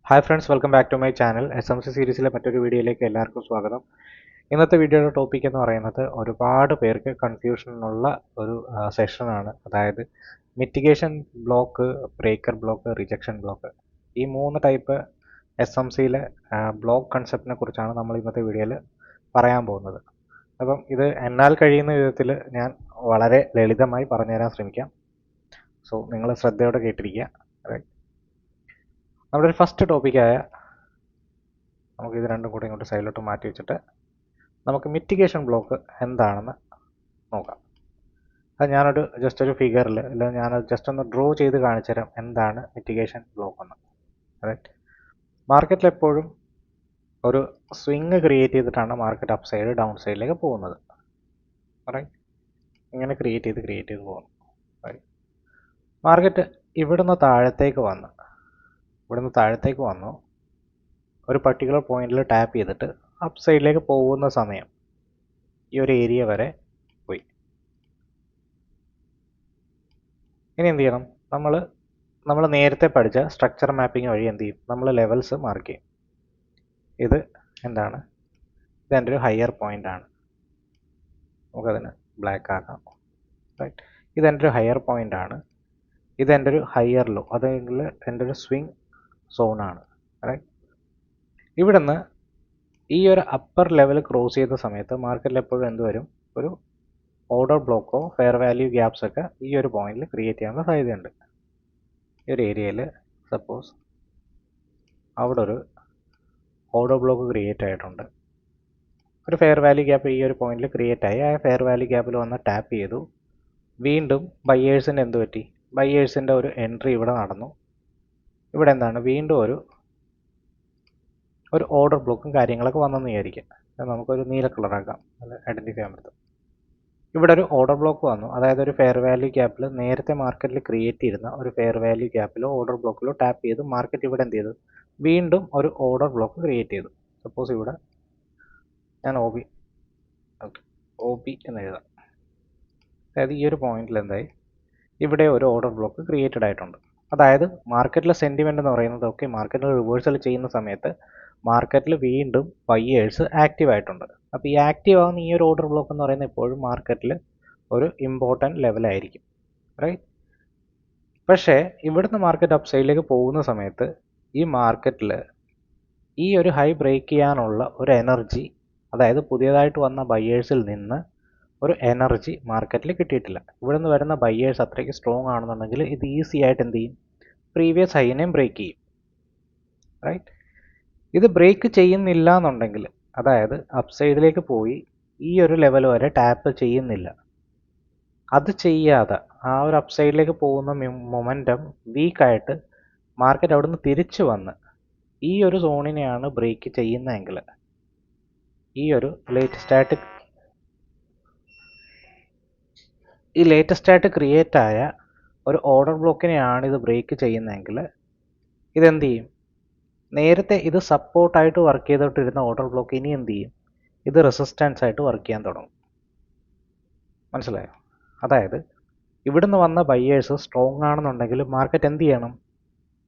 Hi friends, welcome back to my channel. SMC സീരീസിലെ മറ്റൊരു വീഡിയോയിലേക്ക് എല്ലാവർക്കും സ്വാഗതം. ഇന്നത്തെ വീഡിയോയുടെ ടോപ്പിക് എന്ന് പറയുന്നത് ഒരുപാട് പേർക്ക് കൺഫ്യൂഷനുള്ള ഒരു സെഷനാണ്. അതായത് mitigation block, breaker block, rejection block. ഈ 3 ടൈപ്പ് SMCയിലെ ബ്ലോക്ക് കൺസെപ്റ്റിനെ കുറിച്ചാണ് നമ്മൾ ഇന്നത്തെ വീഡിയോയിൽ പറയാൻ പോകുന്നത്. അപ്പം ഇത് എന്നാൽ കഴിയുന്ന വിധത്തിൽ ഞാൻ വളരെ ലളിതമായി പറഞ്ഞുതരാൻ ശ്രമിക്കാം. സോ നിങ്ങൾ ശ്രദ്ധയോടെ കേട്ടിരിക്കുക. നമ്മുടെ ഒരു ഫസ്റ്റ് ടോപ്പിക്കായ നമുക്കിത് രണ്ടും കൂടി ഇങ്ങോട്ട് സൈഡിലോട്ട് മാറ്റി വെച്ചിട്ട് നമുക്ക് മിറ്റിഗേഷൻ ബ്ലോക്ക് എന്താണെന്ന് നോക്കാം. അത് ഞാനൊരു ജസ്റ്റ് ഒരു ഫിഗറിൽ അല്ലെങ്കിൽ ഞാൻ ജസ്റ്റ് ഒന്ന് ഡ്രോ ചെയ്ത് കാണിച്ചു തരാം എന്താണ് മിറ്റിഗേഷൻ ബ്ലോക്ക് എന്ന്. റൈറ്റ്, മാർക്കറ്റിൽ എപ്പോഴും ഒരു സ്വിങ് ക്രിയേറ്റ് ചെയ്തിട്ടാണ് മാർക്കറ്റ് അപ്പ് സൈഡ് ഡൗൺ സൈഡിലേക്ക് പോകുന്നത്. റൈറ്റ്, ഇങ്ങനെ ക്രിയേറ്റ് ചെയ്ത് പോകുന്നു. റൈറ്റ്, മാർക്കറ്റ് ഇവിടുന്ന് താഴത്തേക്ക് വന്നു ഒരു പർട്ടിക്കുലർ പോയിന്റിൽ ടാപ്പ് ചെയ്തിട്ട് അപ്പ് സൈഡിലേക്ക് പോകുന്ന സമയം ഈ ഒരു ഏരിയ വരെ പോയി. ഇനി എന്ത് ചെയ്യണം? നമ്മൾ നേരത്തെ പഠിച്ച സ്ട്രക്ചർ മാപ്പിംഗ് വഴി എന്ത് ചെയ്യും? നമ്മൾ ലെവൽസ് മാർക്ക് ചെയ്യും. ഇത് എന്താണ്? ഇതെൻ്റെ ഒരു ഹയർ പോയിന്റ് ആണ്. നമുക്കതിന് ബ്ലാക്ക് ആക്കാം. റൈറ്റ്, ഇതെൻ്റെ ഒരു ഹയർ പോയിന്റ് ആണ്. ഇതെൻ്റെ ഒരു ഹയർ ലോ, അതെങ്കിൽ എൻ്റെ ഒരു സ്വിങ് സോണാണ്. റൈറ്റ്, ഇവിടുന്ന് ഈ ഒരു അപ്പർ ലെവൽ ക്രോസ് ചെയ്ത സമയത്ത് മാർക്കറ്റിൽ എപ്പോഴും എന്ത് വരും? ഒരു ഓർഡർ ബ്ലോക്കോ ഫെയർ വാല്യൂ ഗ്യാപ്സ് ഒക്കെ ഈ ഒരു പോയിന്റിൽ ക്രിയേറ്റ് ചെയ്യാനുള്ള സാധ്യതയുണ്ട്. ഈ ഒരു ഏരിയയിൽ സപ്പോസ് അവിടെ ഒരു ഓർഡർ ബ്ലോക്ക് ക്രിയേറ്റ് ആയിട്ടുണ്ട്. ഒരു ഫെയർ വാല്യൂ ഗ്യാപ്പ് ഈ ഒരു പോയിന്റിൽ ക്രിയേറ്റ് ആയി. ആ ഫെയർ വാല്യൂ ഗ്യാപ്പിൽ വന്ന് ടാപ്പ് ചെയ്തു. വീണ്ടും ബയ്യേഴ്സിൻ്റെ എന്ത് പറ്റി? ബയ്യേഴ്സിൻ്റെ ഒരു എൻട്രി ഇവിടെ നടന്നു. ഇവിടെ എന്താണ്? വീണ്ടും ഒരു ഓർഡർ ബ്ലോക്കും കാര്യങ്ങളൊക്കെ വന്നെന്ന് വിചാരിക്കാം. നമുക്കൊരു നീല കളറാക്കാം, അത് ഐഡൻറ്റിഫൈ ചെയ്യാൻ പറ്റും. ഇവിടെ ഒരു ഓർഡർ ബ്ലോക്ക് വന്നു. അതായത് ഒരു ഫെയർ വാല്യൂ ഗ്യാപ്പിൽ നേരത്തെ മാർക്കറ്റിൽ ക്രിയേറ്റ് ചെയ്യുന്ന ഒരു ഫെയർ വാല്യൂ ഗ്യാപ്പിലോ ഓർഡർ ബ്ലോക്കിലോ ടാപ്പ് ചെയ്ത് മാർക്കറ്റ് ഇവിടെ എന്ത് ചെയ്തു? വീണ്ടും ഒരു ഓർഡർ ബ്ലോക്ക് ക്രിയേറ്റ് ചെയ്തു. സപ്പോസ് ഇവിടെ ഞാൻ ഒ ബി എന്ന് എഴുതാം. അതായത് ഈ ഒരു പോയിന്റിൽ എന്തായി? ഇവിടെ ഒരു ഓർഡർ ബ്ലോക്ക് ക്രിയേറ്റഡ് ആയിട്ടുണ്ട്. അതായത് മാർക്കറ്റിലെ സെൻറ്റിമെൻ്റ് എന്ന് പറയുന്നത് ഓക്കെ, മാർക്കറ്റിൽ റിവേഴ്സൽ ചെയ്യുന്ന സമയത്ത് മാർക്കറ്റിൽ വീണ്ടും ബയ്യേഴ്സ് ആക്റ്റീവ് ആയിട്ടുണ്ട്. അപ്പോൾ ഈ ആക്റ്റീവ് ആവുന്ന ഈ ഒരു ഓർഡർ ബ്ലോക്ക് എന്ന് പറയുന്നത് എപ്പോഴും മാർക്കറ്റിൽ ഒരു ഇമ്പോർട്ടൻറ്റ് ലെവലായിരിക്കും. റൈറ്റ്, പക്ഷേ ഇവിടുന്ന് മാർക്കറ്റ് അപ്പ് സൈഡിലേക്ക് പോകുന്ന സമയത്ത് ഈ മാർക്കറ്റിൽ ഈ ഒരു ഹൈ ബ്രേക്ക് ചെയ്യാനുള്ള ഒരു എനർജി, അതായത് പുതിയതായിട്ട് വന്ന ബയ്യേഴ്സിൽ നിന്ന് ഒരു എനർജി മാർക്കറ്റിൽ കിട്ടിയിട്ടില്ല. ഇവിടുന്ന് വരുന്ന ബയ്യേഴ്സ് അത്രയ്ക്ക് സ്ട്രോങ് ആണെന്നുണ്ടെങ്കിൽ ഇത് ഈസി ആയിട്ട് എന്ത് ചെയ്യും? പ്രീവിയസ് ഹൈനെയും ബ്രേക്ക് ചെയ്യും. റൈറ്റ്, ഇത് ബ്രേക്ക് ചെയ്യുന്നില്ല എന്നുണ്ടെങ്കിൽ, അതായത് അപ്പ് സൈഡിലേക്ക് പോയി ഈ ഒരു ലെവൽ വരെ ടാപ്പ് ചെയ്യുന്നില്ല, അത് ചെയ്യാതെ ആ ഒരു അപ്പ് സൈഡിലേക്ക് പോകുന്ന മൊമെൻറ്റം വീക്കായിട്ട് മാർക്കറ്റ് അവിടുന്ന് തിരിച്ചു വന്ന് ഈ ഒരു സോണിനെയാണ് ബ്രേക്ക് ചെയ്യുന്നതെങ്കിൽ, ഈ ഒരു ലേറ്റസ്റ്റ് ആയിട്ട് ക്രിയേറ്റ് ആയ ഒരു ഓർഡർ ബ്ലോക്കിനെയാണ് ഇത് ബ്രേക്ക് ചെയ്യുന്നതെങ്കിൽ ഇതെന്ത് ചെയ്യും? നേരത്തെ ഇത് സപ്പോർട്ടായിട്ട് വർക്ക് ചെയ്തിട്ടിരുന്ന ഓർഡർ ബ്ലോക്ക് ഇനി എന്ത് ചെയ്യും? ഇത് റെസിസ്റ്റൻസ് ആയിട്ട് വർക്ക് ചെയ്യാൻ തുടങ്ങും. മനസ്സിലായോ? അതായത് ഇവിടുന്ന് വന്ന ബയ്യേഴ്സ് സ്ട്രോങ് ആണെന്നുണ്ടെങ്കിൽ മാർക്കറ്റ് എന്ത് ചെയ്യണം?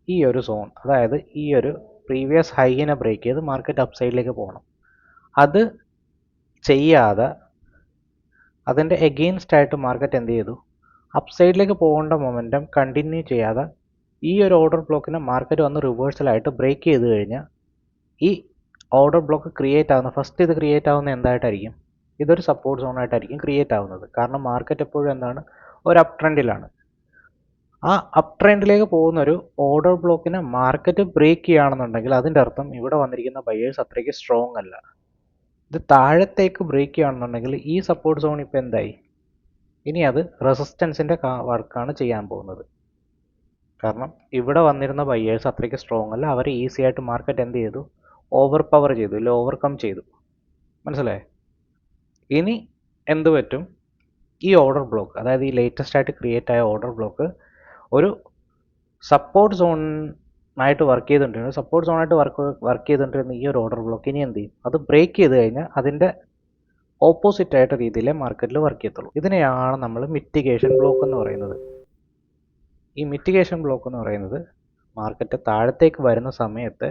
ഈ ഒരു സോൺ, അതായത് ഈ ഒരു പ്രീവിയസ് ഹൈനെ ബ്രേക്ക് ചെയ്ത് മാർക്കറ്റ് അപ്പ് സൈഡിലേക്ക് പോകണം. അത് ചെയ്യാതെ അതിൻ്റെ എഗെയിൻസ്റ്റ് ആയിട്ട് മാർക്കറ്റ് എന്ത് ചെയ്തു? അപ്പ് സൈഡിലേക്ക് പോകേണ്ട മൊമെൻറ്റം കണ്ടിന്യൂ ചെയ്യാതെ ഈ ഒരു ഓർഡർ ബ്ലോക്കിനെ മാർക്കറ്റ് വന്ന് റിവേഴ്സലായിട്ട് ബ്രേക്ക് ചെയ്ത് കഴിഞ്ഞാൽ ഈ ഓർഡർ ബ്ലോക്ക് ക്രിയേറ്റ് ആവുന്ന ഫസ്റ്റ് ഇത് ക്രിയേറ്റ് ആവുന്ന എന്തായിട്ടായിരിക്കും? ഇതൊരു സപ്പോർട്ട് സോണായിട്ടായിരിക്കും ക്രിയേറ്റ് ആവുന്നത്. കാരണം മാർക്കറ്റ് എപ്പോഴും എന്താണ്? ഒരു അപ്പ് ട്രെൻഡിലാണ്. ആ അപ്പ് ട്രെൻഡിലേക്ക് പോകുന്ന ഒരു ഓർഡർ ബ്ലോക്കിനെ മാർക്കറ്റ് ബ്രേക്ക് ചെയ്യുകയാണെന്നുണ്ടെങ്കിൽ അതിൻ്റെ അർത്ഥം ഇവിടെ വന്നിരിക്കുന്ന ബയേഴ്സ് അത്രയ്ക്ക് സ്ട്രോങ് അല്ല. ഇത് താഴത്തേക്ക് ബ്രേക്ക് ചെയ്യുകയാണെന്നുണ്ടെങ്കിൽ ഈ സപ്പോർട്ട് സോൺ ഇപ്പോൾ എന്തായി? ഇനി അത് റെസിസ്റ്റൻസിൻ്റെ വർക്കാണ് ചെയ്യാൻ പോകുന്നത്. കാരണം ഇവിടെ വന്നിരുന്ന ബയ്യേഴ്സ് അത്രയ്ക്ക് സ്ട്രോങ് അല്ല. അവർ ഈസി ആയിട്ട് മാർക്കറ്റ് എന്ത് ചെയ്തു? ഓവർ പവർ ചെയ്തു, ഇല്ല ഓവർകം ചെയ്തു. മനസ്സിലായേ? ഇനി എന്ത് പറ്റും? ഈ ഓർഡർ ബ്ലോക്ക്, അതായത് ഈ ലേറ്റസ്റ്റ് ആയിട്ട് ക്രിയേറ്റ് ആയ ഓർഡർ ബ്ലോക്ക് ഒരു സപ്പോർട്ട് സോണായിട്ട് വർക്ക് ചെയ്തുകൊണ്ടിരുന്നു. സപ്പോർട്ട് സോണായിട്ട് വർക്ക് ചെയ്തുകൊണ്ടിരുന്ന ഈ ഒരു ഓർഡർ ബ്ലോക്ക് ഇനി എന്ത് ചെയ്യും? അത് ബ്രേക്ക് ചെയ്ത് കഴിഞ്ഞാൽ അതിൻ്റെ ഓപ്പോസിറ്റ് ആയിട്ട് രീതിയിലേ മാർക്കറ്റിൽ വർക്ക് ചെയ്യത്തുള്ളൂ. ഇതിനെയാണ് നമ്മൾ മിറ്റിഗേഷൻ ബ്ലോക്ക് എന്ന് പറയുന്നത്. ഈ മിറ്റിഗേഷൻ ബ്ലോക്ക് എന്ന് പറയുന്നത് മാർക്കറ്റ് താഴത്തേക്ക് വരുന്ന സമയത്ത്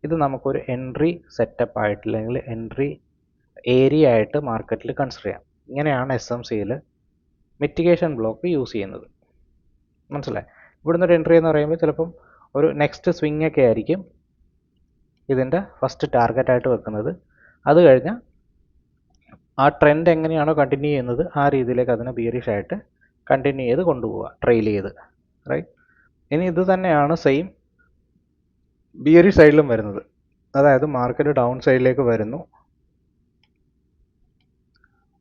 ഇത് നമുക്കൊരു എൻട്രി സെറ്റപ്പ് ആയിട്ട് അല്ലെങ്കിൽ എൻട്രി ഏരിയ ആയിട്ട് മാർക്കറ്റിൽ കൺസിഡർ ചെയ്യാം. ഇങ്ങനെയാണ് SMCയിൽ മിറ്റിഗേഷൻ ബ്ലോക്ക് യൂസ് ചെയ്യുന്നത്. മനസ്സിലായി? ഇവിടുന്ന് ഒരു എൻട്രി എന്ന് പറയുമ്പോൾ ചിലപ്പം ഒരു നെക്സ്റ്റ് സ്വിംഗ് ഒക്കെ ആയിരിക്കും ഇതിൻ്റെ ഫസ്റ്റ് ടാർഗറ്റായിട്ട് വെക്കുന്നത്. അത് കഴിഞ്ഞാൽ ആ ട്രെൻഡ് എങ്ങനെയാണോ കണ്ടിന്യൂ ചെയ്യുന്നത് ആ രീതിയിലേക്ക് അതിനെ ബിയറിഷ് ആയിട്ട് കണ്ടിന്യൂ ചെയ്ത് കൊണ്ടുപോവുക, ട്രെയിൽ ചെയ്ത്. റൈറ്റ്? ഇനി ഇത് തന്നെയാണ് സെയിം ബിയറിഷ് സൈഡിലും വരുന്നത്. അതായത് മാർക്കറ്റ് ഡൗൺ സൈഡിലേക്ക് വരുന്നു,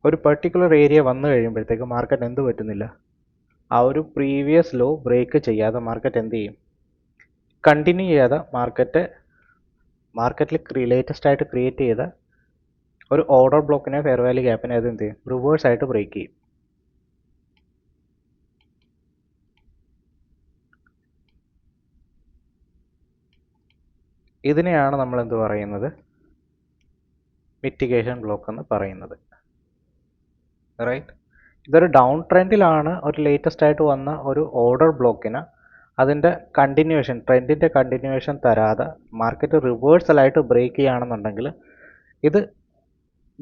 ഒരു പെർട്ടിക്കുലർ ഏരിയ വന്നു കഴിയുമ്പോഴത്തേക്ക് മാർക്കറ്റ് എന്ത് പറ്റുന്നില്ല, ആ ഒരു പ്രീവിയസ് ലോ ബ്രേക്ക് ചെയ്യാതെ മാർക്കറ്റ് എന്ത് ചെയ്യും, കണ്ടിന്യൂ ചെയ്യാതെ മാർക്കറ്റിൽ ലേറ്റസ്റ്റ് ആയിട്ട് ക്രിയേറ്റ് ചെയ്ത ഒരു ഓർഡർ ബ്ലോക്കിനെ ഫെയർ വാല്യൂ ഗ്യാപ്പിനെ അത് എന്ത് ചെയ്യും, റിവേഴ്സ് ആയിട്ട് ബ്രേക്ക് ചെയ്യും. ഇതിനെയാണ് നമ്മൾ എന്ത് പറയുന്നത്, മിറ്റിഗേഷൻ ബ്ലോക്ക് എന്ന് പറയുന്നത്. റൈറ്റ്? ഇതൊരു ഡൗൺ ട്രെൻഡിലാണ് ഒരു ലേറ്റസ്റ്റ് ആയിട്ട് വന്ന ഒരു ഓർഡർ ബ്ലോക്കിന് അതിൻ്റെ കണ്ടിന്യൂവേഷൻ, ട്രെൻഡിൻ്റെ കണ്ടിന്യൂവേഷൻ തരാതെ മാർക്കറ്റ് റിവേഴ്സലായിട്ട് ബ്രേക്ക് ചെയ്യുകയാണെന്നുണ്ടെങ്കിൽ ഇത്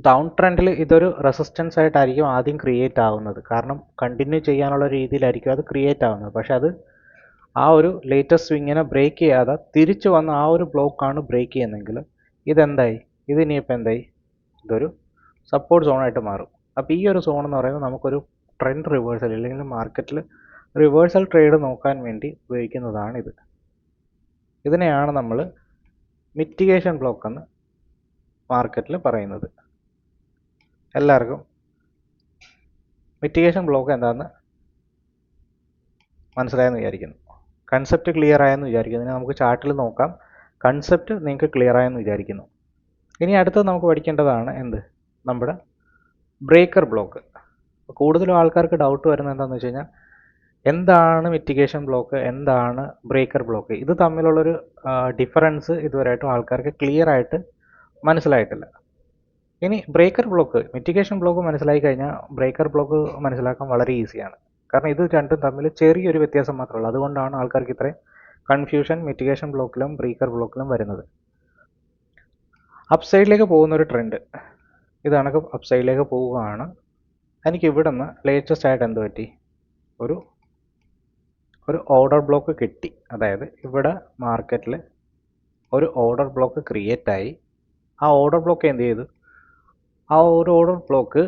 ഡൗൺ ട്രെൻഡിൽ ഇതൊരു റെസിസ്റ്റൻസ് ആയിട്ടായിരിക്കും ആദ്യം ക്രിയേറ്റ് ആവുന്നത്. കാരണം കണ്ടിന്യൂ ചെയ്യാനുള്ള രീതിയിലായിരിക്കും അത് ക്രിയേറ്റ് ആവുന്നത്. പക്ഷെ അത് ആ ഒരു ലേറ്റസ്റ്റ് സ്വിങ്ങിനെ ബ്രേക്ക് ചെയ്യാതെ തിരിച്ചു വന്ന ആ ഒരു ബ്ലോക്കാണ് ബ്രേക്ക് ചെയ്യുന്നതെങ്കിൽ ഇതെന്തായി, ഇതിനിയിപ്പോൾ എന്തായി, ഇതൊരു സപ്പോർട്ട് സോണായിട്ട് മാറും. അപ്പോൾ ഈ ഒരു സോൺ എന്ന് പറയുന്നത് നമുക്കൊരു ട്രെൻഡ് റിവേഴ്സൽ അല്ലെങ്കിൽ മാർക്കറ്റിൽ റിവേഴ്സൽ ട്രേഡ് നോക്കാൻ വേണ്ടി ഉപയോഗിക്കുന്നതാണ് ഇത്. ഇതിനെയാണ് നമ്മൾ മിറ്റിഗേഷൻ ബ്ലോക്ക് എന്ന് മാർക്കറ്റിൽ പറയുന്നത്. എല്ലാവർക്കും മിറ്റിഗേഷൻ ബ്ലോക്ക് എന്താണെന്ന് മനസ്സിലായെന്ന് വിചാരിക്കുന്നു. കൺസെപ്റ്റ് ക്ലിയർ ആയെന്ന് വിചാരിക്കുന്നു. ഇനി നമുക്ക് ചാർട്ടിൽ നോക്കാം. കൺസെപ്റ്റ് നിങ്ങൾക്ക് ക്ലിയർ ആയെന്ന് വിചാരിക്കുന്നു. ഇനി അടുത്തത് നമുക്ക് പഠിക്കേണ്ടതാണ് എന്ത്, നമ്മുടെ ബ്രേക്കർ ബ്ലോക്ക്. കൂടുതലും ആൾക്കാർക്ക് ഡൗട്ട് വരുന്നത് എന്താണെന്ന് വെച്ച് കഴിഞ്ഞാൽ എന്താണ് മിറ്റിഗേഷൻ ബ്ലോക്ക്, എന്താണ് ബ്രേക്കർ ബ്ലോക്ക്, ഇത് തമ്മിലുള്ളൊരു ഡിഫറൻസ് ഇതുവരെയായിട്ടും ആൾക്കാർക്ക് ക്ലിയർ ആയിട്ട് മനസ്സിലായിട്ടില്ല. ഇനി ബ്രേക്കർ ബ്ലോക്ക്, മിറ്റിഗേഷൻ ബ്ലോക്ക് മനസ്സിലായി കഴിഞ്ഞാൽ ബ്രേക്കർ ബ്ലോക്ക് മനസ്സിലാക്കാൻ വളരെ ഈസിയാണ്. കാരണം ഇത് രണ്ടും തമ്മിൽ ചെറിയൊരു വ്യത്യാസം മാത്രമേ ഉള്ളൂ. അതുകൊണ്ടാണ് ആൾക്കാർക്ക് ഇത്രയും കൺഫ്യൂഷൻ മിറ്റിഗേഷൻ ബ്ലോക്കിലും ബ്രേക്കർ ബ്ലോക്കിലും വരുന്നത്. അപ്സൈഡിലേക്ക് പോകുന്നൊരു ട്രെൻഡ്, ഇതാണ് അപ്സൈഡിലേക്ക് പോവുകയാണ്. എനിക്ക് ഇവിടെ നിന്ന് ലേറ്റസ്റ്റ് ആയിട്ട് എന്ത് പറ്റി, ഒരു ഓർഡർ ബ്ലോക്ക് കിട്ടി. അതായത് ഇവിടെ മാർക്കറ്റിൽ ഒരു ഓർഡർ ബ്ലോക്ക് ക്രിയേറ്റ് ആയി. ആ ഓർഡർ ബ്ലോക്ക് എന്ത് ചെയ്തു, ആ ഒരു ഓർഡർ ബ്ലോക്ക്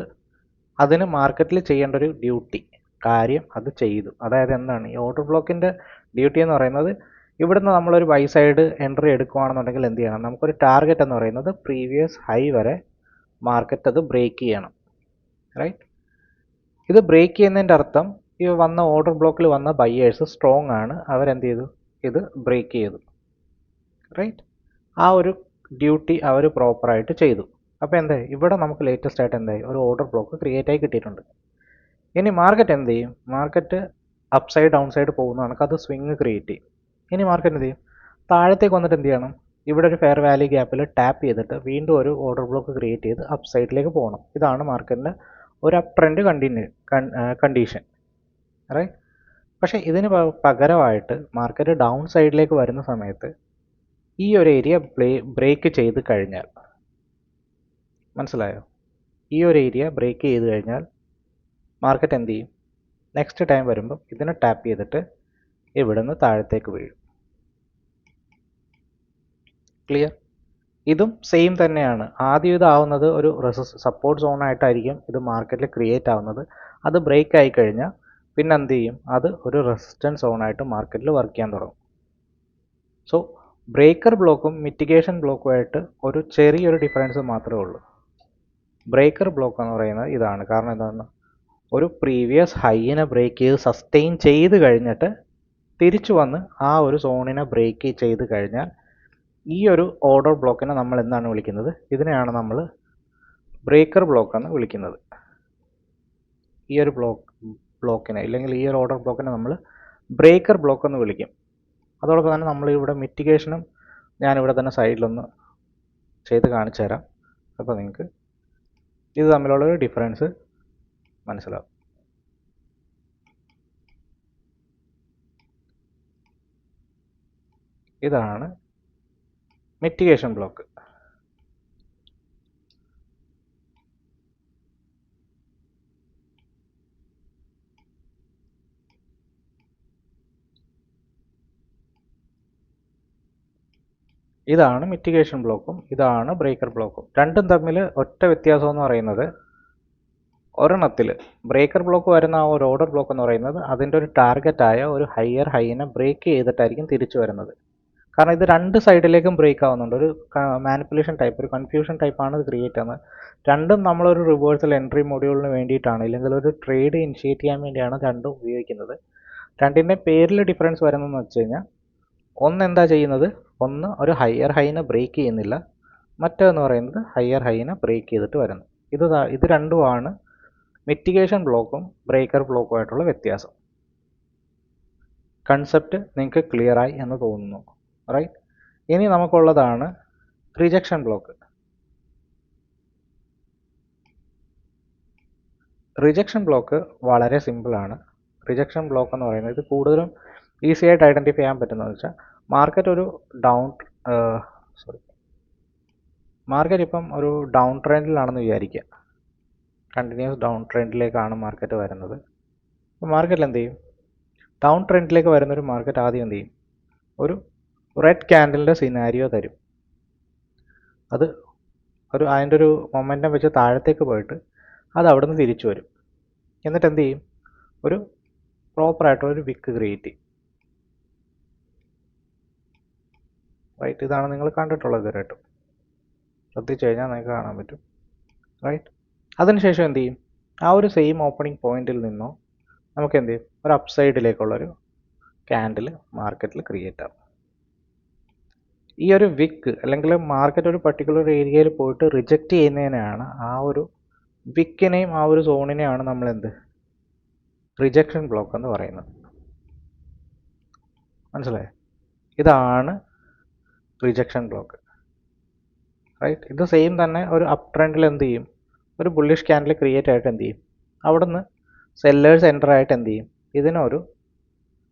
അതിന് മാർക്കറ്റിൽ ചെയ്യേണ്ട ഒരു കാര്യം അത് ചെയ്തു. അതായത് എന്താണ് ഈ ഓർഡർ ബ്ലോക്കിൻ്റെ ഡ്യൂട്ടി എന്ന് പറയുന്നത്, ഇവിടുന്ന് നമ്മളൊരു ബൈ സൈഡ് എൻട്രി എടുക്കുകയാണെന്നുണ്ടെങ്കിൽ എന്ത് ചെയ്യണം, നമുക്കൊരു ടാർഗറ്റ് എന്ന് പറയുന്നത് പ്രീവിയസ് ഹൈ വരെ മാർക്കറ്റ് അത് ബ്രേക്ക് ചെയ്യണം. റൈറ്റ്? ഇത് ബ്രേക്ക് ചെയ്യുന്നതിൻ്റെ അർത്ഥം ഈ വന്ന ഓർഡർ ബ്ലോക്കിൽ വന്ന ബയ്യേഴ്സ് സ്ട്രോങ് ആണ്, അവരെന്ത് ചെയ്തു, ഇത് ബ്രേക്ക് ചെയ്തു. റൈറ്റ്? ആ ഒരു ഡ്യൂട്ടി അവർ പ്രോപ്പറായിട്ട് ചെയ്തു. അപ്പോൾ എന്തായി, ഇവിടെ നമുക്ക് ലേറ്റസ്റ്റ് ആയിട്ട് എന്തായി, ഒരു ഓർഡർ ബ്ലോക്ക് ക്രിയേറ്റ് ആയി കിട്ടിയിട്ടുണ്ട്. ഇനി മാർക്കറ്റ് എന്ത് ചെയ്യും, market up side down side പോകുന്ന കണക്ക് അത് സ്വിങ് ക്രിയേറ്റ് ചെയ്യും. ഇനി മാർക്കറ്റ് എന്ത് ചെയ്യും, താഴത്തേക്ക് വന്നിട്ട് എന്ത് ചെയ്യണം, ഇവിടെ ഒരു ഫെയർ വാല്യൂ ഗ്യാപ്പിൽ ടാപ്പ് ചെയ്തിട്ട് വീണ്ടും ഒരു ഓർഡർ ബ്ലോക്ക് ക്രിയേറ്റ് ചെയ്ത് അപ്പ് സൈഡിലേക്ക് പോകണം. ഇതാണ് മാർക്കറ്റിൻ്റെ ഒരു അപ്പ് ട്രെൻഡ് കണ്ടീഷൻ. റൈറ്റ്? പക്ഷേ ഇതിന് പകരമായിട്ട് മാർക്കറ്റ് ഡൗൺ സൈഡിലേക്ക് വരുന്ന സമയത്ത് ഈ ഒരു ഏരിയ ബ്രേക്ക് ചെയ്ത് കഴിഞ്ഞാൽ, മനസ്സിലായോ, ഈ ഒരു ഏരിയ ബ്രേക്ക് ചെയ്ത് കഴിഞ്ഞാൽ മാർക്കറ്റ് എന്ത് ചെയ്യും, നെക്സ്റ്റ് ടൈം വരുമ്പം ഇതിനെ ടാപ്പ് ചെയ്തിട്ട് ഇവിടെ നിന്ന് താഴത്തേക്ക് വീഴും. ക്ലിയർ? ഇതും സെയിം തന്നെയാണ്. ആദ്യം ഇതാവുന്നത് ഒരു സപ്പോർട്ട് സോണായിട്ടായിരിക്കും ഇത് മാർക്കറ്റിൽ ക്രിയേറ്റ് ആവുന്നത്. അത് ബ്രേക്ക് ആയി കഴിഞ്ഞാൽ പിന്നെ എന്ത് ചെയ്യും, അത് ഒരു റെസിസ്റ്റൻസ് സോണായിട്ട് മാർക്കറ്റിൽ വർക്ക് ചെയ്യാൻ തുടങ്ങും. സോ ബ്രേക്കർ ബ്ലോക്കും മിറ്റിഗേഷൻ ബ്ലോക്കുമായിട്ട് ഒരു ചെറിയൊരു ഡിഫറൻസ് മാത്രമേ ഉള്ളൂ. ബ്രേക്കർ ബ്ലോക്ക് എന്ന് പറയുന്നത് ഇതാണ്. കാരണം എന്താണ്, ഒരു പ്രീവിയസ് ഹൈയിനെ ബ്രേക്ക് ചെയ്ത് സസ്റ്റെയിൻ ചെയ്ത് കഴിഞ്ഞിട്ട് തിരിച്ചു വന്ന് ആ ഒരു സോണിനെ ബ്രേക്ക് ചെയ്ത് കഴിഞ്ഞാൽ ഈ ഒരു ഓർഡർ ബ്ലോക്കിനെ നമ്മൾ എന്താണ് വിളിക്കുന്നത്, ഇതിനെയാണ് നമ്മൾ ബ്രേക്കർ ബ്ലോക്ക് എന്ന് വിളിക്കുന്നത്. ഈ ഒരു ബ്ലോക്കിനെ അല്ലെങ്കിൽ ഈ ഒരു ഓർഡർ ബ്ലോക്കിനെ നമ്മൾ ബ്രേക്കർ ബ്ലോക്ക് എന്ന് വിളിക്കും. അതോടൊപ്പം തന്നെ നമ്മളിവിടെ മിറ്റിഗേഷനും ഞാനിവിടെ തന്നെ സൈഡിലൊന്ന് ചെയ്ത് കാണിച്ചു തരാം. അപ്പോൾ നിങ്ങൾക്ക് ഇത് തമ്മിലുള്ളൊരു ഡിഫറൻസ് മനസ്സിലാവും. ഇതാണ് മിറ്റിഗേഷൻ ബ്ലോക്ക്. ഇതാണ് മിറ്റിഗേഷൻ ബ്ലോക്കും ഇതാണ് ബ്രേക്കർ ബ്ലോക്കും. രണ്ടും തമ്മിൽ ഒറ്റ വ്യത്യാസം എന്ന് പറയുന്നത്, ഒരെണ്ണത്തിൽ ബ്രേക്കർ ബ്ലോക്ക് വരുന്ന ആ ഒരു ഓർഡർ ബ്ലോക്ക് എന്ന് പറയുന്നത് അതിൻ്റെ ഒരു ടാർഗറ്റായ ഒരു ഹയർ ഹൈനെ ബ്രേക്ക് ചെയ്തിട്ടായിരിക്കും തിരിച്ചു വരുന്നത്. കാരണം ഇത് രണ്ട് സൈഡിലേക്കും ബ്രേക്ക് ആവുന്നുണ്ട്. ഒരു മാനിപ്പുലേഷൻ ടൈപ്പ്, ഒരു കൺഫ്യൂഷൻ ടൈപ്പാണ് ഇത് ക്രിയേറ്റ് ചെയ്യുന്നത്. രണ്ടും നമ്മളൊരു റിവേഴ്സൽ എൻട്രി മൊഡ്യൂളിന് വേണ്ടിയിട്ടാണ്, ഇല്ലെങ്കിൽ ഒരു ട്രേഡ് ഇനിഷ്യേറ്റ് ചെയ്യാൻ വേണ്ടിയാണ് രണ്ടും ഉപയോഗിക്കുന്നത്. രണ്ടിൻ്റെ പേരിൽ ഡിഫറൻസ് വരുന്നതെന്ന് വെച്ച് കഴിഞ്ഞാൽ, ഒന്ന് എന്താ ചെയ്യുന്നത്, ഒന്ന് ഒരു ഹയർ ഹൈനെ ബ്രേക്ക് ചെയ്യുന്നില്ല, മറ്റേന്ന് പറയുന്നത് ഹയർ ഹൈനെ ബ്രേക്ക് ചെയ്തിട്ട് വരുന്നു. ഇത് രണ്ടുമാണ് മിറ്റിഗേഷൻ ബ്ലോക്കും ബ്രേക്കർ ബ്ലോക്കും ആയിട്ടുള്ള വ്യത്യാസം. കൺസെപ്റ്റ് നിങ്ങൾക്ക് ക്ലിയർ ആയി എന്ന് തോന്നുന്നു, റൈറ്റ്? ഇനി നമുക്കുള്ളതാണ് റിജക്ഷൻ ബ്ലോക്ക്. റിജക്ഷൻ ബ്ലോക്ക് വളരെ സിമ്പിളാണ്. റിജക്ഷൻ ബ്ലോക്ക് എന്ന് പറയുന്നത് ഇത് കൂടുതലും ഈസി ആയിട്ട് ഐഡൻറ്റിഫൈ ചെയ്യാൻ പറ്റുന്നതെന്ന് വെച്ചാൽ, മാർക്കറ്റ് ഇപ്പം ഒരു ഡൗൺ ട്രെൻഡിലാണെന്ന് വിചാരിക്കുക. കണ്ടിന്യൂസ് ഡൗൺ ട്രെൻഡിലേക്കാണ് മാർക്കറ്റ് വരുന്നത്. അപ്പോൾ മാർക്കറ്റിൽ എന്ത് ചെയ്യും, ഡൗൺ ട്രെൻഡിലേക്ക് വരുന്നൊരു മാർക്കറ്റ് ആദ്യം എന്ത് ചെയ്യും, ഒരു റെഡ് ക്യാൻഡലിൻ്റെ സിനാരിയോ തരും. അത് അതിൻ്റെ ഒരു മൊമെൻറ്റം വെച്ച് താഴത്തേക്ക് പോയിട്ട് അത് അവിടെ നിന്ന് തിരിച്ചു വരും. എന്നിട്ട് എന്ത് ചെയ്യും, ഒരു പ്രോപ്പറായിട്ടുള്ളൊരു വിക്ക് ക്രിയേറ്റ് ചെയ്യും, റൈറ്റ്? ഇതാണ് നിങ്ങൾ കണ്ടിട്ടുള്ളത് ഇതുവരെയായിട്ടും. ശ്രദ്ധിച്ചു കഴിഞ്ഞാൽ നിങ്ങൾക്ക് കാണാൻ പറ്റും, റൈറ്റ്? അതിനുശേഷം എന്ത് ചെയ്യും, ആ ഒരു സെയിം ഓപ്പണിംഗ് പോയിന്റിൽ നിന്നോ നമുക്ക് എന്ത് ചെയ്യും, ഒരു അപ്സൈഡിലേക്കുള്ളൊരു ക്യാൻഡിൽ മാർക്കറ്റിൽ ക്രിയേറ്റ് ആവും. ഈ ഒരു വിക്ക് അല്ലെങ്കിൽ മാർക്കറ്റ് ഒരു പർട്ടിക്കുലർ ഏരിയയിൽ പോയിട്ട് റിജക്റ്റ് ചെയ്യുന്നതിനാണ്, ആ ഒരു വിക്കിനെയും ആ ഒരു സോണിനെയാണ് നമ്മൾ റിജക്ഷൻ ബ്ലോക്ക് എന്ന് പറയുന്നത്. മനസ്സിലായോ? ഇതാണ് റിജക്ഷൻ ബ്ലോക്ക്, റൈറ്റ്? ഇത് സെയിം തന്നെ ഒരു അപ് ട്രെൻഡിൽ എന്ത് ചെയ്യും, ഒരു ബുള്ളിഷ് ക്യാൻഡിൽ ക്രിയേറ്റ് ആയിട്ട് എന്ത് ചെയ്യും, അവിടുന്ന് സെല്ലേഴ്സ് എൻ്റർ ആയിട്ട് എന്ത് ചെയ്യും, ഇതിനൊരു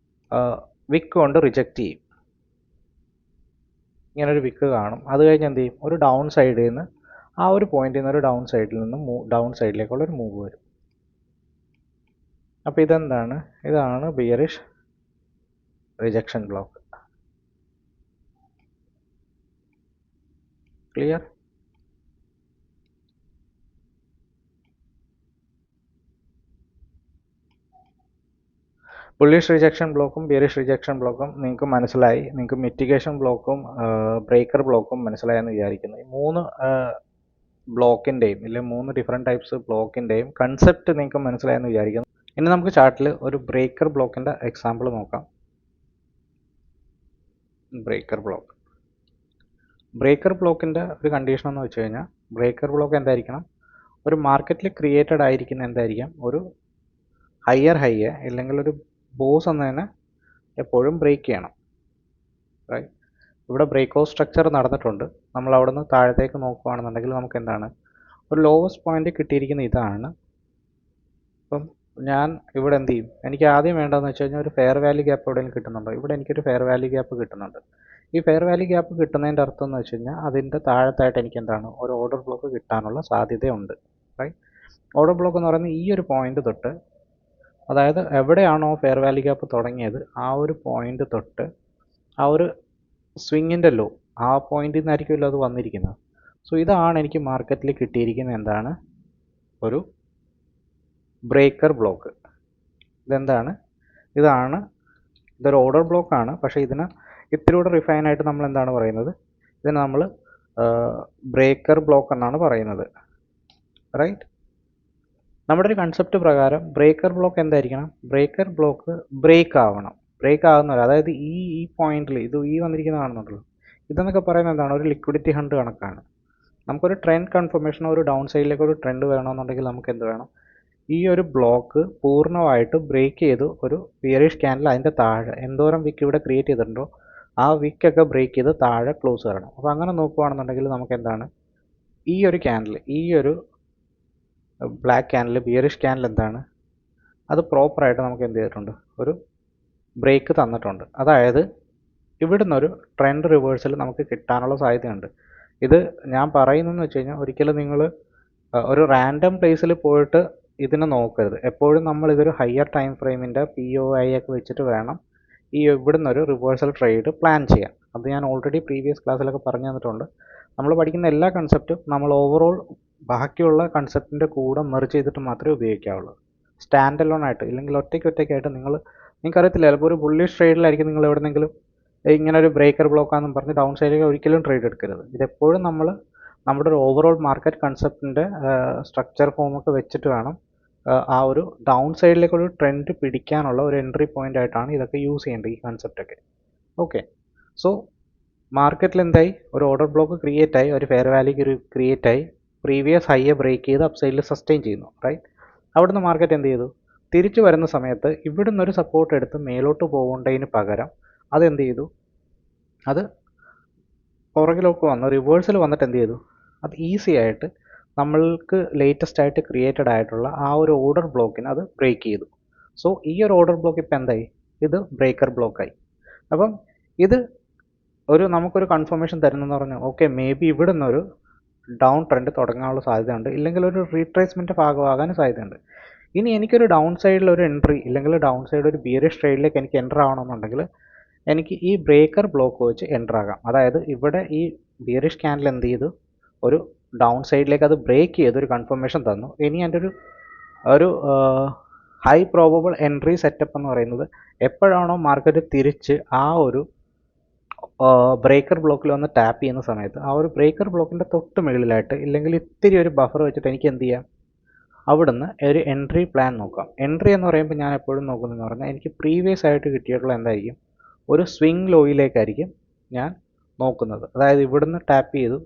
വിക്ക് കൊണ്ട് റിജക്റ്റ് ചെയ്യും. ഇങ്ങനൊരു വിക്ക് കാണും. അത് കഴിഞ്ഞ് എന്ത് ചെയ്യും, ഒരു ഡൗൺ സൈഡിൽ നിന്ന്, ആ ഒരു പോയിന്റിൽ നിന്ന് ഒരു ഡൗൺ സൈഡിൽ നിന്ന് ഡൗൺ സൈഡിലേക്കുള്ളൊരു മൂവ് വരും. അപ്പോൾ ഇതെന്താണ്, ഇതാണ് bearish rejection block. Clear? Bullish rejection ബ്ലോക്കും ബിയറിഷ് റിജക്ഷൻ ബ്ലോക്കും നിങ്ങൾക്ക് മനസ്സിലായി. നിങ്ങൾക്ക് മിറ്റിഗേഷൻ ബ്ലോക്കും ബ്രേക്കർ ബ്ലോക്കും മനസ്സിലായെന്ന് വിചാരിക്കുന്നു. ഈ മൂന്ന് ബ്ലോക്കിൻ്റെയും ഇല്ലെങ്കിൽ മൂന്ന് ഡിഫറെൻറ്റ് ടൈപ്സ് ബ്ലോക്കിൻ്റെയും കൺസെപ്റ്റ് നിങ്ങൾക്ക് മനസ്സിലായെന്ന് വിചാരിക്കുന്നു. ഇനി നമുക്ക് ചാർട്ടിൽ ഒരു ബ്രേക്കർ ബ്ലോക്കിൻ്റെ എക്സാമ്പിൾ നോക്കാം. ബ്രേക്കർ ബ്ലോക്കിൻ്റെ ഒരു കണ്ടീഷൻ എന്ന് വെച്ച് കഴിഞ്ഞാൽ, ബ്രേക്കർ ബ്ലോക്ക് എന്തായിരിക്കണം, ഒരു മാർക്കറ്റിൽ ക്രിയേറ്റഡ് ആയിരിക്കുന്ന എന്തായിരിക്കാം, ഒരു ഹയർ ഹൈയെ അല്ലെങ്കിൽ ഒരു ബോസ് എന്നതിനെ എപ്പോഴും ബ്രേക്ക് ചെയ്യണം, റൈറ്റ്? ഇവിടെ ബ്രേക്ക് ഔട്ട് സ്ട്രക്ചർ നടന്നിട്ടുണ്ട്. നമ്മൾ അവിടെ നിന്ന് താഴത്തേക്ക് നോക്കുകയാണെന്നുണ്ടെങ്കിൽ നമുക്ക് എന്താണ്, ഒരു ലോവസ്റ്റ് പോയിന്റ് കിട്ടിയിരിക്കുന്ന ഇതാണ്. അപ്പം ഞാൻ ഇവിടെ എന്ത് ചെയ്യും, എനിക്ക് ആദ്യം വേണ്ടതെന്ന് വെച്ച് കഴിഞ്ഞാൽ ഒരു ഫെയർ വാല്യൂ ഗ്യാപ്പ് എവിടെയെങ്കിലും കിട്ടുന്നുണ്ടോ. ഇവിടെ എനിക്കൊരു ഫെയർ വാല്യൂ ഗ്യാപ്പ് കിട്ടുന്നുണ്ട്. ഈ ഫെയർ വാല്യൂ ഗ്യാപ്പ് കിട്ടുന്നതിൻ്റെ അർത്ഥം എന്ന് വെച്ച് കഴിഞ്ഞാൽ, അതിൻ്റെ താഴത്തായിട്ട് എനിക്ക് എന്താണ്, ഒരു ഓർഡർ ബ്ലോക്ക് കിട്ടാനുള്ള സാധ്യതയുണ്ട്, റൈറ്റ്? ഓർഡർ ബ്ലോക്ക് എന്ന് പറയുന്നത് ഈ ഒരു പോയിന്റ് തൊട്ട്, അതായത് എവിടെയാണോ ഫെയർ വാല്യൂ ഗ്യാപ്പ് തുടങ്ങിയത് ആ ഒരു പോയിന്റ് തൊട്ട് ആ ഒരു സ്വിങ്ങിൻ്റെ ലോ, ആ പോയിന്റിൽ നിന്നായിരിക്കുമല്ലോ അത് വന്നിരിക്കുന്നത്. സോ ഇതാണ് എനിക്ക് മാർക്കറ്റിൽ കിട്ടിയിരിക്കുന്ന എന്താണ്, ഒരു ബ്രേക്കർ ബ്ലോക്ക്. ഇതെന്താണ്, ഇതൊരു ഓർഡർ ബ്ലോക്കാണ്. പക്ഷേ ഇതിന് ഇത്തിരിയൂടെ റിഫൈനായിട്ട് നമ്മൾ എന്താണ് പറയുന്നത്, ഇതിന് നമ്മൾ ബ്രേക്കർ ബ്ലോക്ക് എന്നാണ് പറയുന്നത്, റൈറ്റ്? നമ്മുടെ ഒരു കൺസെപ്റ്റ് പ്രകാരം ബ്രേക്കർ ബ്ലോക്ക് എന്തായിരിക്കണം, ബ്രേക്കർ ബ്ലോക്ക് ബ്രേക്ക് ആവണം. ബ്രേക്ക് ആകുന്നവരെ, അതായത് ഈ പോയിന്റിൽ ഇത് വന്നിരിക്കുന്ന കാണുന്നുണ്ടല്ലോ, ഇതെന്നൊക്കെ പറയുന്നത് എന്താണ്, ഒരു ലിക്വിഡിറ്റി ഹണ്ട് കണക്കാണ്. നമുക്കൊരു ട്രെൻഡ് കൺഫർമേഷൻ, ഒരു ഡൗൺ സൈഡിലേക്ക് ഒരു ട്രെൻഡ് വേണമെന്നുണ്ടെങ്കിൽ നമുക്ക് എന്ത് വേണം, ഈ ഒരു ബ്ലോക്ക് പൂർണ്ണമായിട്ട് ബ്രേക്ക് ചെയ്ത് ഒരു ബിയറിഷ് ക്യാൻഡിൽ അതിൻ്റെ താഴെ എന്തോരം വിക്ക് ഇവിടെ ക്രിയേറ്റ് ചെയ്തിട്ടുണ്ടോ ആ വിക്കൊക്കെ ബ്രേക്ക് ചെയ്ത് താഴെ ക്ലോസ് വരണം. അപ്പോൾ അങ്ങനെ നോക്കുകയാണെന്നുണ്ടെങ്കിൽ നമുക്ക് എന്താണ്, ഈ ഒരു ക്യാൻഡിൽ, ഈ ഒരു ബ്ലാക്ക് ക്യാൻഡിൽ, ബിയറിഷ് ക്യാൻഡിൽ എന്താണ്, അത് പ്രോപ്പറായിട്ട് നമുക്ക് എന്ത് ചെയ്തിട്ടുണ്ട്, ഒരു ബ്രേക്ക് തന്നിട്ടുണ്ട്. അതായത് ഇവിടുന്ന് ഒരു ട്രെൻഡ് റിവേഴ്സൽ നമുക്ക് കിട്ടാനുള്ള സാധ്യതയുണ്ട്. ഇത് ഞാൻ പറയുന്നതെന്ന് വെച്ച് കഴിഞ്ഞാൽ ഒരിക്കലും നിങ്ങൾ ഒരു റാൻഡം പ്ലേസിൽ പോയിട്ട് ഇതിനെ നോക്കരുത്. എപ്പോഴും നമ്മൾ ഇതൊരു ഹയർ ടൈം ഫ്രെയിമിൻ്റെ POI ഒക്കെ വെച്ചിട്ട് വേണം ഈ ഇവിടുന്ന് ഒരു റിവേഴ്സൽ ട്രേഡ് പ്ലാൻ ചെയ്യാൻ. അത് ഞാൻ ഓൾറെഡി പ്രീവിയസ് ക്ലാസ്സിലൊക്കെ പറഞ്ഞു തന്നിട്ടുണ്ട്. നമ്മൾ പഠിക്കുന്ന എല്ലാ കൺസെപ്റ്റും നമ്മൾ ഓവറോൾ ബാക്കിയുള്ള കൺസെപ്റ്റിൻ്റെ കൂടെ മെർജ് ചെയ്തിട്ട് മാത്രമേ ഉപയോഗിക്കാവുള്ളൂ. സ്റ്റാൻഡ് അലോൺ ആയിട്ട് ഇല്ലെങ്കിൽ ഒറ്റയ്ക്കായിട്ട് നിങ്ങൾക്കറിയത്തില്ല, ചിലപ്പോൾ ഒരു ബുള്ളിഷ് ട്രേഡിലായിരിക്കും നിങ്ങൾ എവിടെന്നെങ്കിലും ഇങ്ങനെ ഒരു ബ്രേക്കർ ബ്ലോക്കാണെന്നും പറഞ്ഞ് ഡൗൺ സൈഡിലേക്ക് ഒരിക്കലും ട്രേഡ് എടുക്കരുത്. ഇതെപ്പോഴും നമ്മൾ നമ്മുടെ ഒരു ഓവറോൾ മാർക്കറ്റ് കൺസെപ്റ്റിൻ്റെ സ്ട്രക്ചർ ഫോമൊക്കെ വെച്ചിട്ട് വേണം ആ ഒരു ഡൗൺ സൈഡിലേക്കൊരു ട്രെൻഡ് പിടിക്കാനുള്ള ഒരു എൻട്രി പോയിൻ്റ് ആയിട്ടാണ് ഇതൊക്കെ യൂസ് ചെയ്യേണ്ടത്, ഈ കൺസെപ്റ്റൊക്കെ. ഓക്കെ, സോ മാർക്കറ്റിൽ എന്തായി, ഒരു ഓർഡർ ബ്ലോക്ക് ക്രിയേറ്റ് ആയി, ഒരു ഫെയർ വാല്യൂ ക്രിയേറ്റ് ആയി, പ്രീവിയസ് ഹൈയെ ബ്രേക്ക് ചെയ്ത് അപ്പ് സൈഡിൽ സസ്റ്റെയിൻ ചെയ്യുന്നു, റൈറ്റ്. അവിടുന്ന് മാർക്കറ്റ് എന്ത് ചെയ്തു, തിരിച്ചു വരുന്ന സമയത്ത് ഇവിടുന്ന് ഒരു സപ്പോർട്ട് എടുത്ത് മേലോട്ട് പോകേണ്ടതിന് പകരം അതെന്ത് ചെയ്തു, അത് പുറകിലേക്ക് വന്നു റിവേഴ്സൽ വന്നിട്ട് എന്ത് ചെയ്തു, അത് ഈസി ആയിട്ട് നമ്മൾക്ക് ലേറ്റസ്റ്റ് ആയിട്ട് ക്രിയേറ്റഡ് ആയിട്ടുള്ള ആ ഒരു ഓർഡർ ബ്ലോക്കിന് അത് ബ്രേക്ക് ചെയ്തു. സോ ഈ ഒരു ഓർഡർ ബ്ലോക്ക് ഇപ്പം എന്തായി, ഇത് ബ്രേക്കർ ബ്ലോക്കായി. അപ്പം ഇത് നമുക്കൊരു കൺഫർമേഷൻ തരുന്നെന്ന് പറഞ്ഞാൽ ഓക്കെ, മേ ബി ഇവിടെ നിന്നൊരു ഡൗൺ ട്രെൻഡ് തുടങ്ങാനുള്ള സാധ്യതയുണ്ട്, ഇല്ലെങ്കിൽ ഒരു റീട്രേസ്മെൻറ്റ് ഭാഗമാകാൻ സാധ്യതയുണ്ട്. ഇനി എനിക്കൊരു ഡൗൺ സൈഡിൽ ഒരു എൻട്രി, ഇല്ലെങ്കിൽ ഡൗൺ സൈഡ് ഒരു ബിയറിഷ് ട്രേഡിലേക്ക് എനിക്ക് എൻ്റർ ആവണമെന്നുണ്ടെങ്കിൽ എനിക്ക് ഈ ബ്രേക്കർ ബ്ലോക്ക് വെച്ച് എൻ്റർ ആകാം. അതായത് ഇവിടെ ഈ ബിയറിഷ് ക്യാൻഡിൽ എന്ത് ചെയ്തു, ഒരു ഡൗൺ സൈഡിലേക്ക് അത് ബ്രേക്ക് ചെയ്ത് ഒരു കൺഫർമേഷൻ തന്നു. ഇനി എൻ്റെ ഒരു ഹൈ പ്രോബബിൾ എൻട്രി സെറ്റപ്പ് എന്ന് പറയുന്നത് എപ്പോഴാണോ മാർക്കറ്റ് തിരിച്ച് ആ ഒരു ബ്രേക്കർ ബ്ലോക്കിൽ വന്ന് ടാപ്പ് ചെയ്യുന്ന സമയത്ത് ആ ഒരു ബ്രേക്കർ ബ്ലോക്കിൻ്റെ തൊട്ട് മുകളിലായിട്ട് ഇല്ലെങ്കിൽ ഇത്തിരി ഒരു ബഫർ വെച്ചിട്ട് എനിക്ക് എന്ത് ചെയ്യാം, അവിടുന്ന് ഒരു എൻട്രി പ്ലാൻ നോക്കാം. എൻട്രി എന്ന് പറയുമ്പോൾ ഞാൻ എപ്പോഴും നോക്കുന്നതെന്ന് പറഞ്ഞാൽ എനിക്ക് പ്രീവിയസ് ആയിട്ട് കിട്ടിയിട്ടുള്ള എന്തായിരിക്കും, ഒരു സ്വിംഗ് ലോയിലേക്കായിരിക്കും ഞാൻ നോക്കുന്നത്. അതായത് ഇവിടുന്ന് ടാപ്പ് ചെയ്തു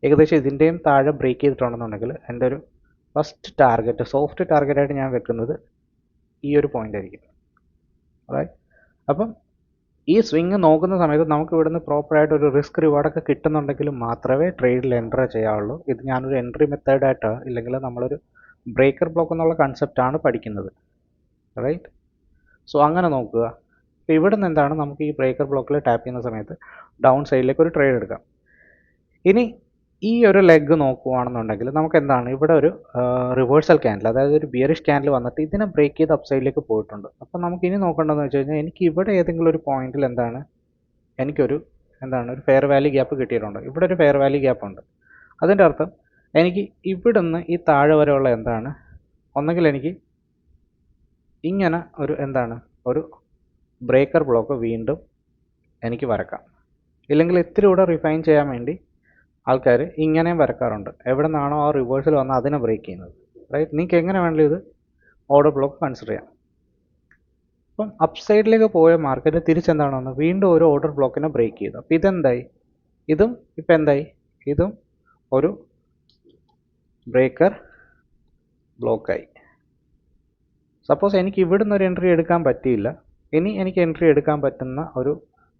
ഏകദേശം ഇതിൻ്റെയും താഴെ ബ്രേക്ക് ചെയ്തിട്ടുണ്ടെന്നുണ്ടെങ്കിൽ എൻ്റെ ഒരു ഫസ്റ്റ് ടാർഗറ്റ്, സോഫ്റ്റ് ടാർഗറ്റായിട്ട് ഞാൻ വെക്കുന്നത് ഈ ഒരു പോയിൻ്റ് ആയിരിക്കും, റൈറ്റ്. അപ്പം ഈ സ്വിങ് നോക്കുന്ന സമയത്ത് നമുക്ക് ഇവിടുന്ന് പ്രോപ്പറായിട്ട് ഒരു റിസ്ക് റിവാർഡൊക്കെ കിട്ടുന്നുണ്ടെങ്കിൽ മാത്രമേ ട്രേഡിൽ എൻ്റർ ചെയ്യാവുള്ളൂ. ഇത് ഞാനൊരു എൻട്രി മെത്തേഡായിട്ട് ഇല്ലെങ്കിൽ നമ്മളൊരു ബ്രേക്കർ ബ്ലോക്ക് എന്നുള്ള കൺസെപ്റ്റാണ് പഠിക്കുന്നത്, റൈറ്റ്. സോ അങ്ങനെ നോക്കുക. അപ്പോൾ ഇവിടെ നിന്ന് എന്താണ്, നമുക്ക് ഈ ബ്രേക്കർ ബ്ലോക്കിൽ ടാപ്പ് ചെയ്യുന്ന സമയത്ത് ഡൗൺ സൈഡിലേക്ക് ഒരു ട്രേഡ് എടുക്കാം. ഇനി ഈ ഒരു ലെഗ് നോക്കുകയാണെന്നുണ്ടെങ്കിൽ നമുക്ക് എന്താണ്, ഇവിടെ ഒരു റിവേഴ്സൽ ക്യാൻഡിൽ, അതായത് ഒരു ബിയറിഷ് ക്യാൻഡിൽ വന്നിട്ട് ഇതിനെ ബ്രേക്ക് ചെയ്ത് അപ്പ് സൈഡിലേക്ക് പോയിട്ടുണ്ട്. അപ്പോൾ നമുക്ക് ഇനി നോക്കേണ്ടതെന്ന് വെച്ച് കഴിഞ്ഞാൽ എനിക്ക് ഇവിടെ ഏതെങ്കിലും ഒരു പോയിന്റിൽ എന്താണ്, എനിക്കൊരു ഒരു ഫെയർ വാല്യൂ ഗ്യാപ്പ് കിട്ടിയിട്ടുണ്ട്. ഇവിടെ ഒരു ഫെയർ വാല്യൂ ഗ്യാപ്പ് ഉണ്ട്. അതിൻ്റെ അർത്ഥം എനിക്ക് ഇവിടുന്ന് ഈ താഴെ വരെയുള്ള ഒന്നെങ്കിൽ എനിക്ക് ഇങ്ങനെ ഒരു ബ്രേക്കർ ബ്ലോക്ക് വീണ്ടും എനിക്ക് വരക്കാം, ഇല്ലെങ്കിൽ ഇത്തിരി കൂടെ റിഫൈൻ ചെയ്യാൻ വേണ്ടി ആൾക്കാർ ഇങ്ങനെയും വരക്കാറുണ്ട്. എവിടെ നിന്നാണോ ആ റിവേഴ്സൽ വന്നാൽ അതിനെ ബ്രേക്ക് ചെയ്യുന്നത്, റൈറ്റ്. നിങ്ങൾക്ക് എങ്ങനെ വേണമെങ്കിലും ഇത് ഓർഡർ ബ്ലോക്ക് കൺസിഡർ ചെയ്യാം. അപ്പം അപ്പ് സൈഡിലേക്ക് പോയ മാർക്കറ്റ് തിരിച്ചെന്താണ് വന്നത്, വീണ്ടും ഒരു ഓർഡർ ബ്ലോക്കിനെ ബ്രേക്ക് ചെയ്തു. അപ്പോൾ ഇതെന്തായി, ഇതും ഇപ്പം എന്തായി, ഇതും ഒരു ബ്രേക്കർ ബ്ലോക്കായി. സപ്പോസ് എനിക്ക് ഇവിടുന്ന് ഒരു എൻട്രി എടുക്കാൻ പറ്റിയില്ല, ഇനി എനിക്ക് എൻട്രി എടുക്കാൻ പറ്റുന്ന ഒരു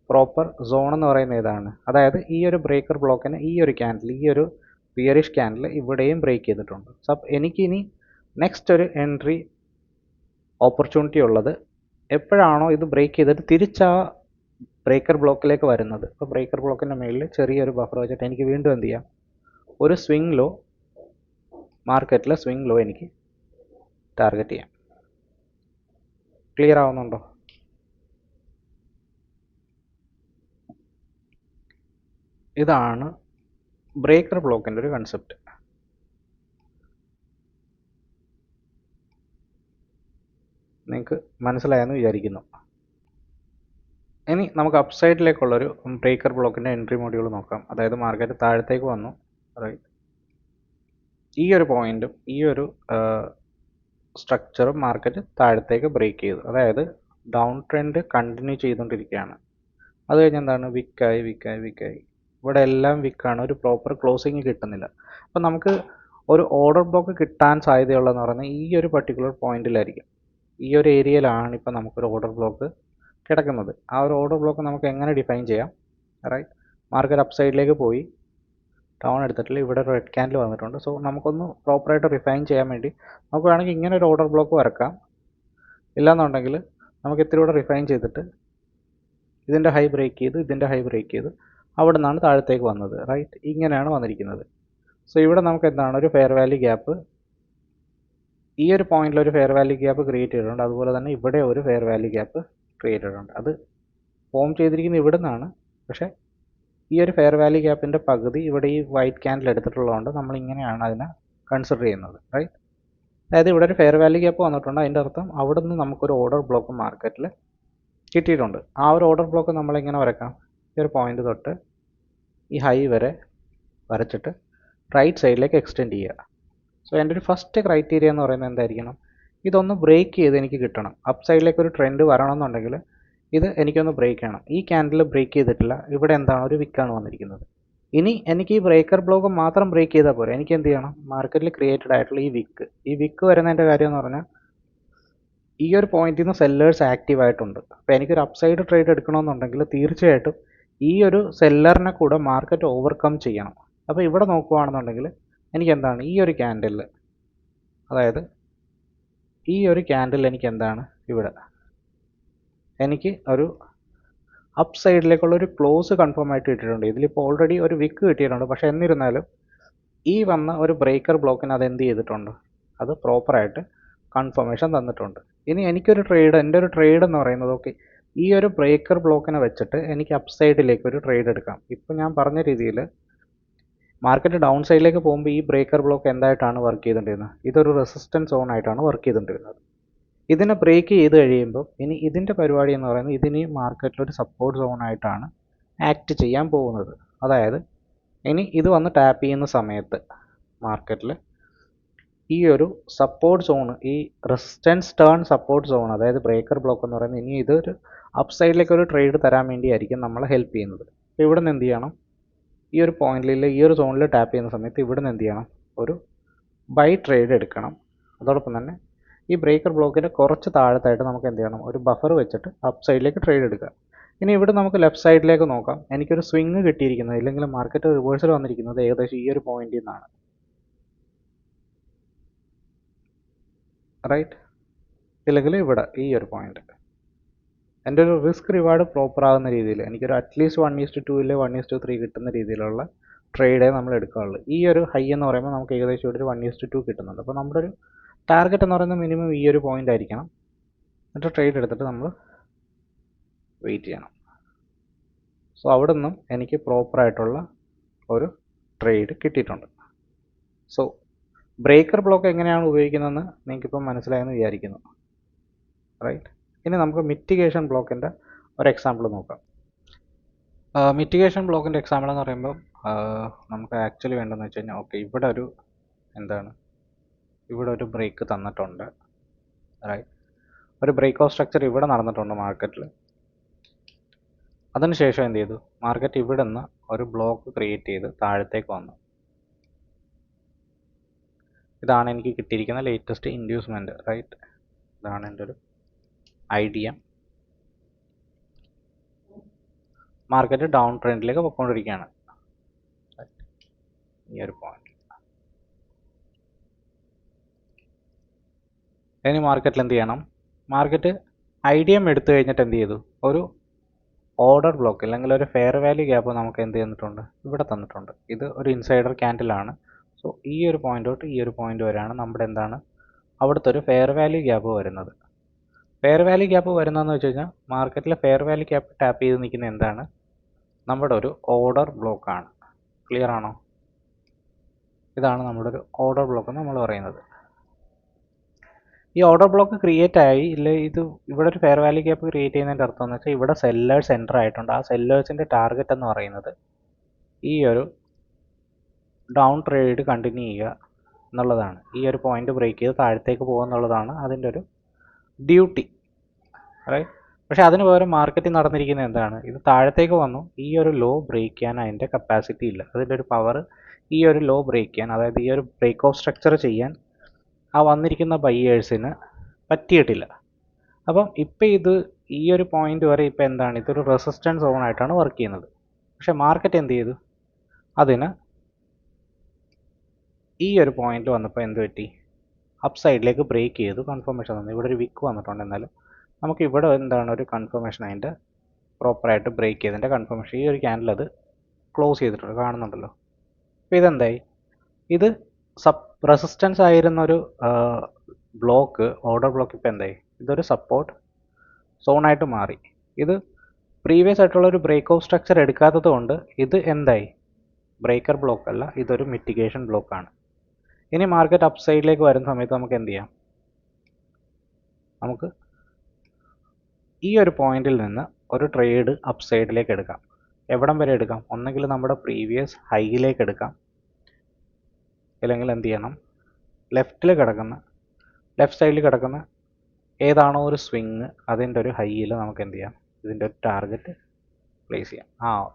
പ്രോപ്പർ സോൺ എന്ന് പറയുന്നത് ഏതാണ്, അതായത് ഈ ഒരു ബ്രേക്കർ ബ്ലോക്കിന് ഈ ഒരു ക്യാൻഡിൽ, ഈ ഒരു ബിയറിഷ് ക്യാൻഡിൽ ഇവിടെയും ബ്രേക്ക് ചെയ്തിട്ടുണ്ട്. സോ എനിക്കിനി നെക്സ്റ്റ് ഒരു എൻട്രി ഓപ്പർച്യൂണിറ്റി ഉള്ളത് എപ്പോഴാണോ ഇത് ബ്രേക്ക് ചെയ്തിട്ട് തിരിച്ചാ ബ്രേക്കർ ബ്ലോക്കിലേക്ക് വരുന്നത്. അപ്പോൾ ബ്രേക്കർ ബ്ലോക്കിൻ്റെ മുകളിൽ ചെറിയൊരു ബഫർ വെച്ചിട്ട് എനിക്ക് വീണ്ടും എന്ത് ചെയ്യാം, ഒരു സ്വിംഗ് ലോ, മാർക്കറ്റിലെ സ്വിംഗ് ലോ എനിക്ക് ടാർഗറ്റ് ചെയ്യാം. ക്ലിയർ ആവുന്നുണ്ടോ? ഇതാണ് ബ്രേക്കർ ബ്ലോക്കിൻ്റെ ഒരു കൺസെപ്റ്റ്. നിങ്ങൾക്ക് മനസ്സിലായെന്ന് വിചാരിക്കുന്നു. ഇനി നമുക്ക് അപ്പ് സൈഡിലേക്കുള്ളൊരു ബ്രേക്കർ ബ്ലോക്കിൻ്റെ എൻട്രി മൊഡ്യൂൾ നോക്കാം. അതായത് മാർക്കറ്റ് താഴത്തേക്ക് വന്നു, റൈറ്റ്. ഈ ഒരു പോയിന്റും ഈ ഒരു സ്ട്രക്ചറും മാർക്കറ്റ് താഴത്തേക്ക് ബ്രേക്ക് ചെയ്തു. അതായത് ഡൗൺ ട്രെൻഡ് കണ്ടിന്യൂ ചെയ്തുകൊണ്ടിരിക്കുകയാണ്. അത് കഴിഞ്ഞ് എന്താണ്, വിക്കായി. ഇവിടെ എല്ലാം വിക്കാണ്, ഒരു പ്രോപ്പർ ക്ലോസിങ് കിട്ടുന്നില്ല. അപ്പം നമുക്ക് ഒരു ഓർഡർ ബ്ലോക്ക് കിട്ടാൻ സാധ്യതയുള്ളതെന്ന് പറഞ്ഞാൽ ഈ ഒരു പർട്ടിക്കുലർ പോയിന്റിലായിരിക്കും. ഈ ഒരു ഏരിയയിലാണ് ഇപ്പം നമുക്കൊരു ഓർഡർ ബ്ലോക്ക് കിടക്കുന്നത്. ആ ഒരു ഓർഡർ ബ്ലോക്ക് നമുക്ക് എങ്ങനെ ഡിഫൈൻ ചെയ്യാം, റൈറ്റ്. മാർക്കറ്റ് അപ്പ് സൈഡിലേക്ക് പോയി ഡൗൺ എടുത്തിട്ടില്ല, ഇവിടെ ഒരു റെഡ് ക്യാൻഡിൽ വന്നിട്ടുണ്ട്. സോ നമുക്കൊന്ന് പ്രോപ്പറായിട്ട് റിഫൈൻ ചെയ്യാൻ വേണ്ടി നമുക്ക് വേണമെങ്കിൽ ഇങ്ങനെ ഒരു ഓർഡർ ബ്ലോക്ക് വരക്കാം. ഇല്ലയെന്നുണ്ടെങ്കിൽ നമുക്ക് ഇത്തിരി കൂടെ റിഫൈൻ ചെയ്തിട്ട് ഇതിൻ്റെ ഹൈ ബ്രേക്ക് ചെയ്തു, ഇതിൻ്റെ ഹൈ ബ്രേക്ക് ചെയ്തു, അവിടെ നിന്നാണ് താഴത്തേക്ക് വന്നത്, റൈറ്റ്? ഇങ്ങനെയാണ് വന്നിരിക്കുന്നത്. സോ ഇവിടെ നമുക്ക് എന്താണ് ഒരു ഫെയർ വാല്യൂ ഗ്യാപ്പ്, ഈ ഒരു പോയിന്റിൽ ഒരു ഫെയർ വാല്യൂ ഗ്യാപ്പ് ക്രിയേറ്റ് ചെയ്തിട്ടുണ്ട്. അതുപോലെ തന്നെ ഇവിടെ ഒരു ഫെയർ വാല്യൂ ഗ്യാപ്പ് ക്രിയേറ്റ് ചെയ്തിട്ടുണ്ട്. അത് ഫോം ചെയ്തിരിക്കുന്നത് ഇവിടെ നിന്നാണ്. പക്ഷേ ഈ ഒരു ഫെയർ വാല്യൂ ഗ്യാപ്പിൻ്റെ പകുതി ഇവിടെ ഈ വൈറ്റ് ക്യാൻഡിൽ എടുത്തിട്ടുള്ളതുകൊണ്ട് നമ്മൾ ഇങ്ങനെയാണ് അതിനെ കൺസിഡർ ചെയ്യുന്നത്, റൈറ്റ്? അതായത് ഇവിടെ ഒരു ഫെയർ വാല്യൂ ഗ്യാപ്പ് വന്നിട്ടുണ്ട്. അതിൻ്റെ അർത്ഥം അവിടെ നിന്ന് നമുക്കൊരു ഓർഡർ ബ്ലോക്ക് മാർക്കറ്റിൽ കിട്ടിയിട്ടുണ്ട്. ആ ഒരു ഓർഡർ ബ്ലോക്ക് നമ്മളിങ്ങനെ വരക്കാം. ഈ ഒരു പോയിന്റ് തൊട്ട് ഈ ഹൈ വരെ വരച്ചിട്ട് റൈറ്റ് സൈഡിലേക്ക് എക്സ്റ്റെൻഡ് ചെയ്യുക. സോ എൻ്റെ ഒരു ഫസ്റ്റ് ക്രൈറ്റീരിയ എന്ന് പറയുന്നത് എന്തായിരിക്കണം? ഇതൊന്ന് ബ്രേക്ക് ചെയ്ത് എനിക്ക് കിട്ടണം. അപ്പ് സൈഡിലേക്ക് ഒരു ട്രെൻഡ് വരണമെന്നുണ്ടെങ്കിൽ ഇത് എനിക്കൊന്ന് ബ്രേക്ക് ചെയ്യണം. ഈ ക്യാൻഡിൽ ബ്രേക്ക് ചെയ്തിട്ടില്ല. ഇവിടെ എന്താണ് ഒരു വിക്കാണ് വന്നിരിക്കുന്നത്. ഇനി എനിക്ക് ഈ ബ്രേക്കർ ബ്ലോക്ക് മാത്രം ബ്രേക്ക് ചെയ്താൽ പോരെ. എനിക്ക് എന്ത് ചെയ്യണം? മാർക്കറ്റിൽ ക്രിയേറ്റഡ് ആയിട്ടുള്ള ഈ വിക്ക് വരുന്നതിൻ്റെ കാര്യം എന്ന് പറഞ്ഞാൽ ഈ ഒരു പോയിന്റിൽ നിന്ന് സെല്ലേഴ്സ് ആക്റ്റീവ് ആയിട്ടുണ്ട്. അപ്പോൾ എനിക്കൊരു അപ്സൈഡ് ട്രേഡ് എടുക്കണമെന്നുണ്ടെങ്കിൽ തീർച്ചയായിട്ടും ഈ ഒരു സെല്ലറിനെ കൂടെ മാർക്കറ്റ് ഓവർകം ചെയ്യണം. അപ്പോൾ ഇവിടെ നോക്കുകയാണെന്നുണ്ടെങ്കിൽ എനിക്ക് എന്താണ് ഈ ഒരു ക്യാൻഡിൽ, അതായത് ഈ ഒരു ക്യാൻഡിൽ എനിക്ക് എന്താണ് ഇവിടെ എനിക്ക് ഒരു അപ്പ് സൈഡിലേക്കുള്ള ഒരു ക്ലോസ് കൺഫേം ആയിട്ട് കിട്ടിയിട്ടുണ്ട്. ഇതിലിപ്പോൾ ഓൾറെഡി ഒരു വിക്ക് കിട്ടിയിട്ടുണ്ട്. പക്ഷേ എന്നിരുന്നാലും ഈ വന്ന ഒരു ബ്രേക്കർ ബ്ലോക്കിന് അത് എന്ത് ചെയ്തിട്ടുണ്ട്? അത് പ്രോപ്പറായിട്ട് കൺഫർമേഷൻ തന്നിട്ടുണ്ട്. ഇനി എനിക്കൊരു ട്രേഡ്, എൻ്റെ ഒരു ട്രേഡ് എന്ന് പറയുന്നത് ഓക്കെ ഈ ഒരു ബ്രേക്കർ ബ്ലോക്കിനെ വെച്ചിട്ട് എനിക്ക് അപ്പ് സൈഡിലേക്ക് ഒരു ട്രേഡ് എടുക്കാം. ഇപ്പോൾ ഞാൻ പറഞ്ഞ രീതിയിൽ മാർക്കറ്റ് ഡൗൺ സൈഡിലേക്ക് പോകുമ്പോൾ ഈ ബ്രേക്കർ ബ്ലോക്ക് എന്തായിട്ടാണ് വർക്ക് ചെയ്തുകൊണ്ടിരുന്നത്? ഇതൊരു റെസിസ്റ്റൻസ് സോൺ ആയിട്ടാണ് വർക്ക് ചെയ്തുകൊണ്ടിരുന്നത്. ഇതിനെ ബ്രേക്ക് ചെയ്ത് കഴിയുമ്പോൾ ഇനി ഇതിൻ്റെ പരിപാടി എന്ന് പറയുന്നത് ഇതിന് മാർക്കറ്റിലൊരു സപ്പോർട്ട് സോൺ ആയിട്ടാണ് ആക്ട് ചെയ്യാൻ പോകുന്നത്. അതായത് ഇനി ഇത് വന്ന് ടാപ്പ് ചെയ്യുന്ന സമയത്ത് മാർക്കറ്റിൽ ഈ ഒരു സപ്പോർട്ട് സോൺ, ഈ റെസിസ്റ്റൻസ് ടേൺ സപ്പോർട്ട് സോൺ, അതായത് ബ്രേക്കർ ബ്ലോക്ക് എന്ന് പറയുന്നത് ഇനി ഇതൊരു അപ്പ് സൈഡിലേക്ക് ഒരു ട്രേഡ് തരാൻ വേണ്ടിയായിരിക്കും നമ്മളെ ഹെൽപ്പ് ചെയ്യുന്നത്. അപ്പോൾ ഇവിടെ നിന്ന് എന്ത് ചെയ്യണം? ഈ ഒരു പോയിന്റിൽ ഈ ഒരു സോണിൽ ടാപ്പ് ചെയ്യുന്ന സമയത്ത് ഇവിടെ നിന്ന് എന്ത് ചെയ്യണം? ഒരു ബൈ ട്രേഡ് എടുക്കണം. അതോടൊപ്പം തന്നെ ഈ ബ്രേക്കർ ബ്ലോക്കിൻ്റെ കുറച്ച് താഴത്തായിട്ട് നമുക്ക് എന്ത് ചെയ്യണം? ഒരു ബഫർ വെച്ചിട്ട് അപ്പ് സൈഡിലേക്ക് ട്രേഡ് എടുക്കുക. ഇനി ഇവിടെ നമുക്ക് ലെഫ്റ്റ് സൈഡിലേക്ക് നോക്കാം. എനിക്കൊരു സ്വിങ് കിട്ടിയിരിക്കുന്നത്, ഇല്ലെങ്കിൽ മാർക്കറ്റ് റിവേഴ്സൽ വന്നിരിക്കുന്നത് ഏകദേശം ഈ ഒരു പോയിന്റിൽ നിന്നാണ്, റൈറ്റ്? ഇല്ലെങ്കിൽ ഇവിടെ ഈ ഒരു പോയിന്റ്. എൻ്റെ ഒരു റിസ്ക് റിവാർഡ് പ്രോപ്പർ ആകുന്ന രീതിയിൽ എനിക്കൊരു അറ്റ്ലീസ്റ്റ് 1:2 ഇല്ല 1:3 കിട്ടുന്ന രീതിയിലുള്ള ട്രേഡേ നമ്മൾ എടുക്കാറുള്ളൂ. ഈ ഒരു ഹൈ എന്ന് പറയുമ്പോൾ നമുക്ക് ഏകദേശം ഇവിടെ ഒരു 1:2 കിട്ടുന്നുണ്ട്. അപ്പോൾ നമ്മുടെ ഒരു ടാർഗറ്റ് എന്ന് പറയുന്നത് മിനിമം ഈ ഒരു പോയിന്റ് ആയിരിക്കണം. എന്നിട്ട് ട്രേഡ് എടുത്തിട്ട് നമ്മൾ വെയിറ്റ് ചെയ്യണം. സോ അവിടെ നിന്നും എനിക്ക് പ്രോപ്പറായിട്ടുള്ള ഒരു ട്രേഡ് കിട്ടിയിട്ടുണ്ട്. സോ ബ്രേക്കർ ബ്ലോക്ക് എങ്ങനെയാണ് ഉപയോഗിക്കുന്നതെന്ന് നിങ്ങൾക്കിപ്പോൾ മനസ്സിലായെന്ന് വിചാരിക്കുന്നു, റൈറ്റ്? ഇനി നമുക്ക് മിറ്റിഗേഷൻ ബ്ലോക്കിൻ്റെ ഒരു എക്സാമ്പിൾ നോക്കാം. മിറ്റിഗേഷൻ ബ്ലോക്കിൻ്റെ എക്സാമ്പിൾ എന്ന് പറയുമ്പോൾ നമുക്ക് ആക്ച്വലി വേണ്ടതെന്ന് വെച്ച് കഴിഞ്ഞാൽ ഓക്കെ ഇവിടെ ഒരു എന്താണ് ഇവിടെ ഒരു ബ്രേക്ക് തന്നിട്ടുണ്ട്, റൈറ്റ്? ഒരു ബ്രേക്ക് ഓഫ് സ്ട്രക്ചർ ഇവിടെ നടന്നിട്ടുണ്ട് മാർക്കറ്റിൽ. അതിനുശേഷം എന്ത് ചെയ്തു? മാർക്കറ്റ് ഇവിടെ നിന്ന് ഒരു ബ്ലോക്ക് ക്രിയേറ്റ് ചെയ്ത് താഴത്തേക്ക് വന്നു. ഇതാണ് എനിക്ക് കിട്ടിയിരിക്കുന്ന ലേറ്റസ്റ്റ് ഇൻഡ്യൂസ്മെൻറ്റ്, റൈറ്റ്? ഇതാണ് എൻ്റെ ഒരു ഐഡിയ. മാർക്കറ്റ് ഡൗൺ ട്രെൻഡിലേക്ക് പോയിക്കൊണ്ടിരിക്കുകയാണ്, ഈ ഒരു പോയിന്റ്. ഇനി മാർക്കറ്റിൽ എന്ത് ചെയ്യണം? മാർക്കറ്റ് ഐഡിയ എടുത്തു കഴിഞ്ഞിട്ട് എന്ത് ചെയ്തു? ഒരു ഓർഡർ ബ്ലോക്ക് അല്ലെങ്കിൽ ഒരു ഫെയർ വാല്യൂ ഗ്യാപ്പ് നമുക്ക് എന്ത് ചെയ്തിട്ടുണ്ട്? ഇവിടെ തന്നിട്ടുണ്ട്. ഇത് ഒരു ഇൻസൈഡർ ക്യാൻഡിലാണ്. സോ ഈ ഒരു പോയിന്റ് തൊട്ട് ഈ ഒരു പോയിന്റ് വരെയാണ് നമ്മുടെ എന്താണ് അവിടുത്തെ ഒരു ഫെയർ വാല്യൂ ഗ്യാപ്പ് വരുന്നത്. ഫെയർ വാല്യൂ ഗ്യാപ്പ് വരുന്നതെന്ന് വെച്ച് കഴിഞ്ഞാൽ മാർക്കറ്റിലെ ഫെയർ വാല്യൂ ഗ്യാപ്പ് ടാപ്പ് ചെയ്ത് നിൽക്കുന്ന എന്താണ്? നമ്മുടെ ഒരു ഓർഡർ ബ്ലോക്കാണ്. ക്ലിയർ ആണോ? ഇതാണ് നമ്മുടെ ഒരു ഓർഡർ ബ്ലോക്ക് എന്ന് നമ്മൾ പറയുന്നത്. ഈ ഓർഡർ ബ്ലോക്ക് ക്രിയേറ്റ് ആയി ഇല്ല, ഇത് ഇവിടെ ഒരു ഫെയർ വാല്യൂ ഗ്യാപ്പ് ക്രിയേറ്റ് ചെയ്യുന്നതിൻ്റെ അർത്ഥം എന്ന് വെച്ചാൽ ഇവിടെ സെല്ലേഴ്സ് എൻ്റർ ആയിട്ടുണ്ട്. ആ സെല്ലേഴ്സിൻ്റെ ടാർഗറ്റ് എന്ന് പറയുന്നത് ഈ ഒരു ഡൗൺ ട്രേഡ് കണ്ടിന്യൂ ചെയ്യുക എന്നുള്ളതാണ്. ഈ ഒരു പോയിന്റ് ബ്രേക്ക് ചെയ്ത് താഴത്തേക്ക് പോകുക എന്നുള്ളതാണ് അതിൻ്റെ ഒരു ഡ്യൂട്ടി, റൈറ്റ്? പക്ഷേ അതിന് പകരം മാർക്കറ്റിൽ നടന്നിരിക്കുന്നത് എന്താണ്? ഇത് താഴത്തേക്ക് വന്നു, ഈ ഒരു ലോ ബ്രേക്ക് ചെയ്യാൻ അതിൻ്റെ കപ്പാസിറ്റി ഇല്ല. അതിൻ്റെ ഒരു പവർ ഈ ഒരു ലോ ബ്രേക്ക് ചെയ്യാൻ, അതായത് ഈ ഒരു ബ്രേക്ക് ഓഫ് സ്ട്രക്ചർ ചെയ്യാൻ ആ വന്നിരിക്കുന്ന ബയ്യേഴ്സിന് പറ്റിയിട്ടില്ല. അപ്പം ഇപ്പം ഇത് ഈ ഒരു പോയിന്റ് വരെ ഇപ്പം എന്താണ്? ഇതൊരു റെസിസ്റ്റൻസ് സോൺ ആയിട്ടാണ് വർക്ക് ചെയ്യുന്നത്. പക്ഷേ മാർക്കറ്റ് എന്ത് ചെയ്തു? അതിന് ഈ ഒരു പോയിന്റ് വന്നപ്പോൾ എന്ത് പറ്റി? അപ്പ് സൈഡിലേക്ക് ബ്രേക്ക് ചെയ്തു, കൺഫർമേഷൻ തന്നു. ഇവിടെ ഒരു വിക്ക് വന്നിട്ടുണ്ട്. എന്നാലും നമുക്ക് ഇവിടെ എന്താണ് ഒരു കൺഫർമേഷൻ അതിൻ്റെ പ്രോപ്പറായിട്ട് ബ്രേക്ക് ചെയ്തതിൻ്റെ കൺഫർമേഷൻ. ഈ ഒരു ക്യാൻഡിൽ അത് ക്ലോസ് ചെയ്തിട്ടുണ്ട്, കാണുന്നുണ്ടല്ലോ. അപ്പോൾ ഇതെന്തായി? ഇത് റെസിസ്റ്റൻസ് ആയിരുന്നൊരു ബ്ലോക്ക്, ഓർഡർ ബ്ലോക്ക് ഇപ്പോൾ എന്തായി? ഇതൊരു സപ്പോർട്ട് സോണായിട്ട് മാറി. ഇത് പ്രീവിയസ് ആയിട്ടുള്ള ഒരു ബ്രേക്ക് ഔട്ട് സ്ട്രക്ചർ എടുക്കാത്തത് കൊണ്ട് ഇത് എന്തായി? ബ്രേക്കർ ബ്ലോക്ക് അല്ല, ഇതൊരു മിറ്റിഗേഷൻ ബ്ലോക്കാണ്. ഇനി മാർക്കറ്റ് അപ്പ് സൈഡിലേക്ക് വരുന്ന സമയത്ത് നമുക്ക് എന്ത് ചെയ്യാം? നമുക്ക് ഈ ഒരു പോയിന്റിൽ നിന്ന് ഒരു ട്രേഡ് അപ്പ് സൈഡിലേക്ക് എടുക്കാം. എവിടം വരെ എടുക്കാം? ഒന്നെങ്കിൽ നമ്മുടെ പ്രീവിയസ് ഹൈയിലേക്ക് എടുക്കാം, അല്ലെങ്കിൽ എന്ത് ചെയ്യണം? ലെഫ്റ്റ് സൈഡിൽ കിടക്കുന്ന ഏതാണോ ഒരു സ്വിങ് അതിൻ്റെ ഒരു ഹൈയിൽ നമുക്ക് എന്ത് ചെയ്യാം? ഇതിൻ്റെ ഒരു ടാർഗറ്റ് പ്ലേസ് ചെയ്യാം.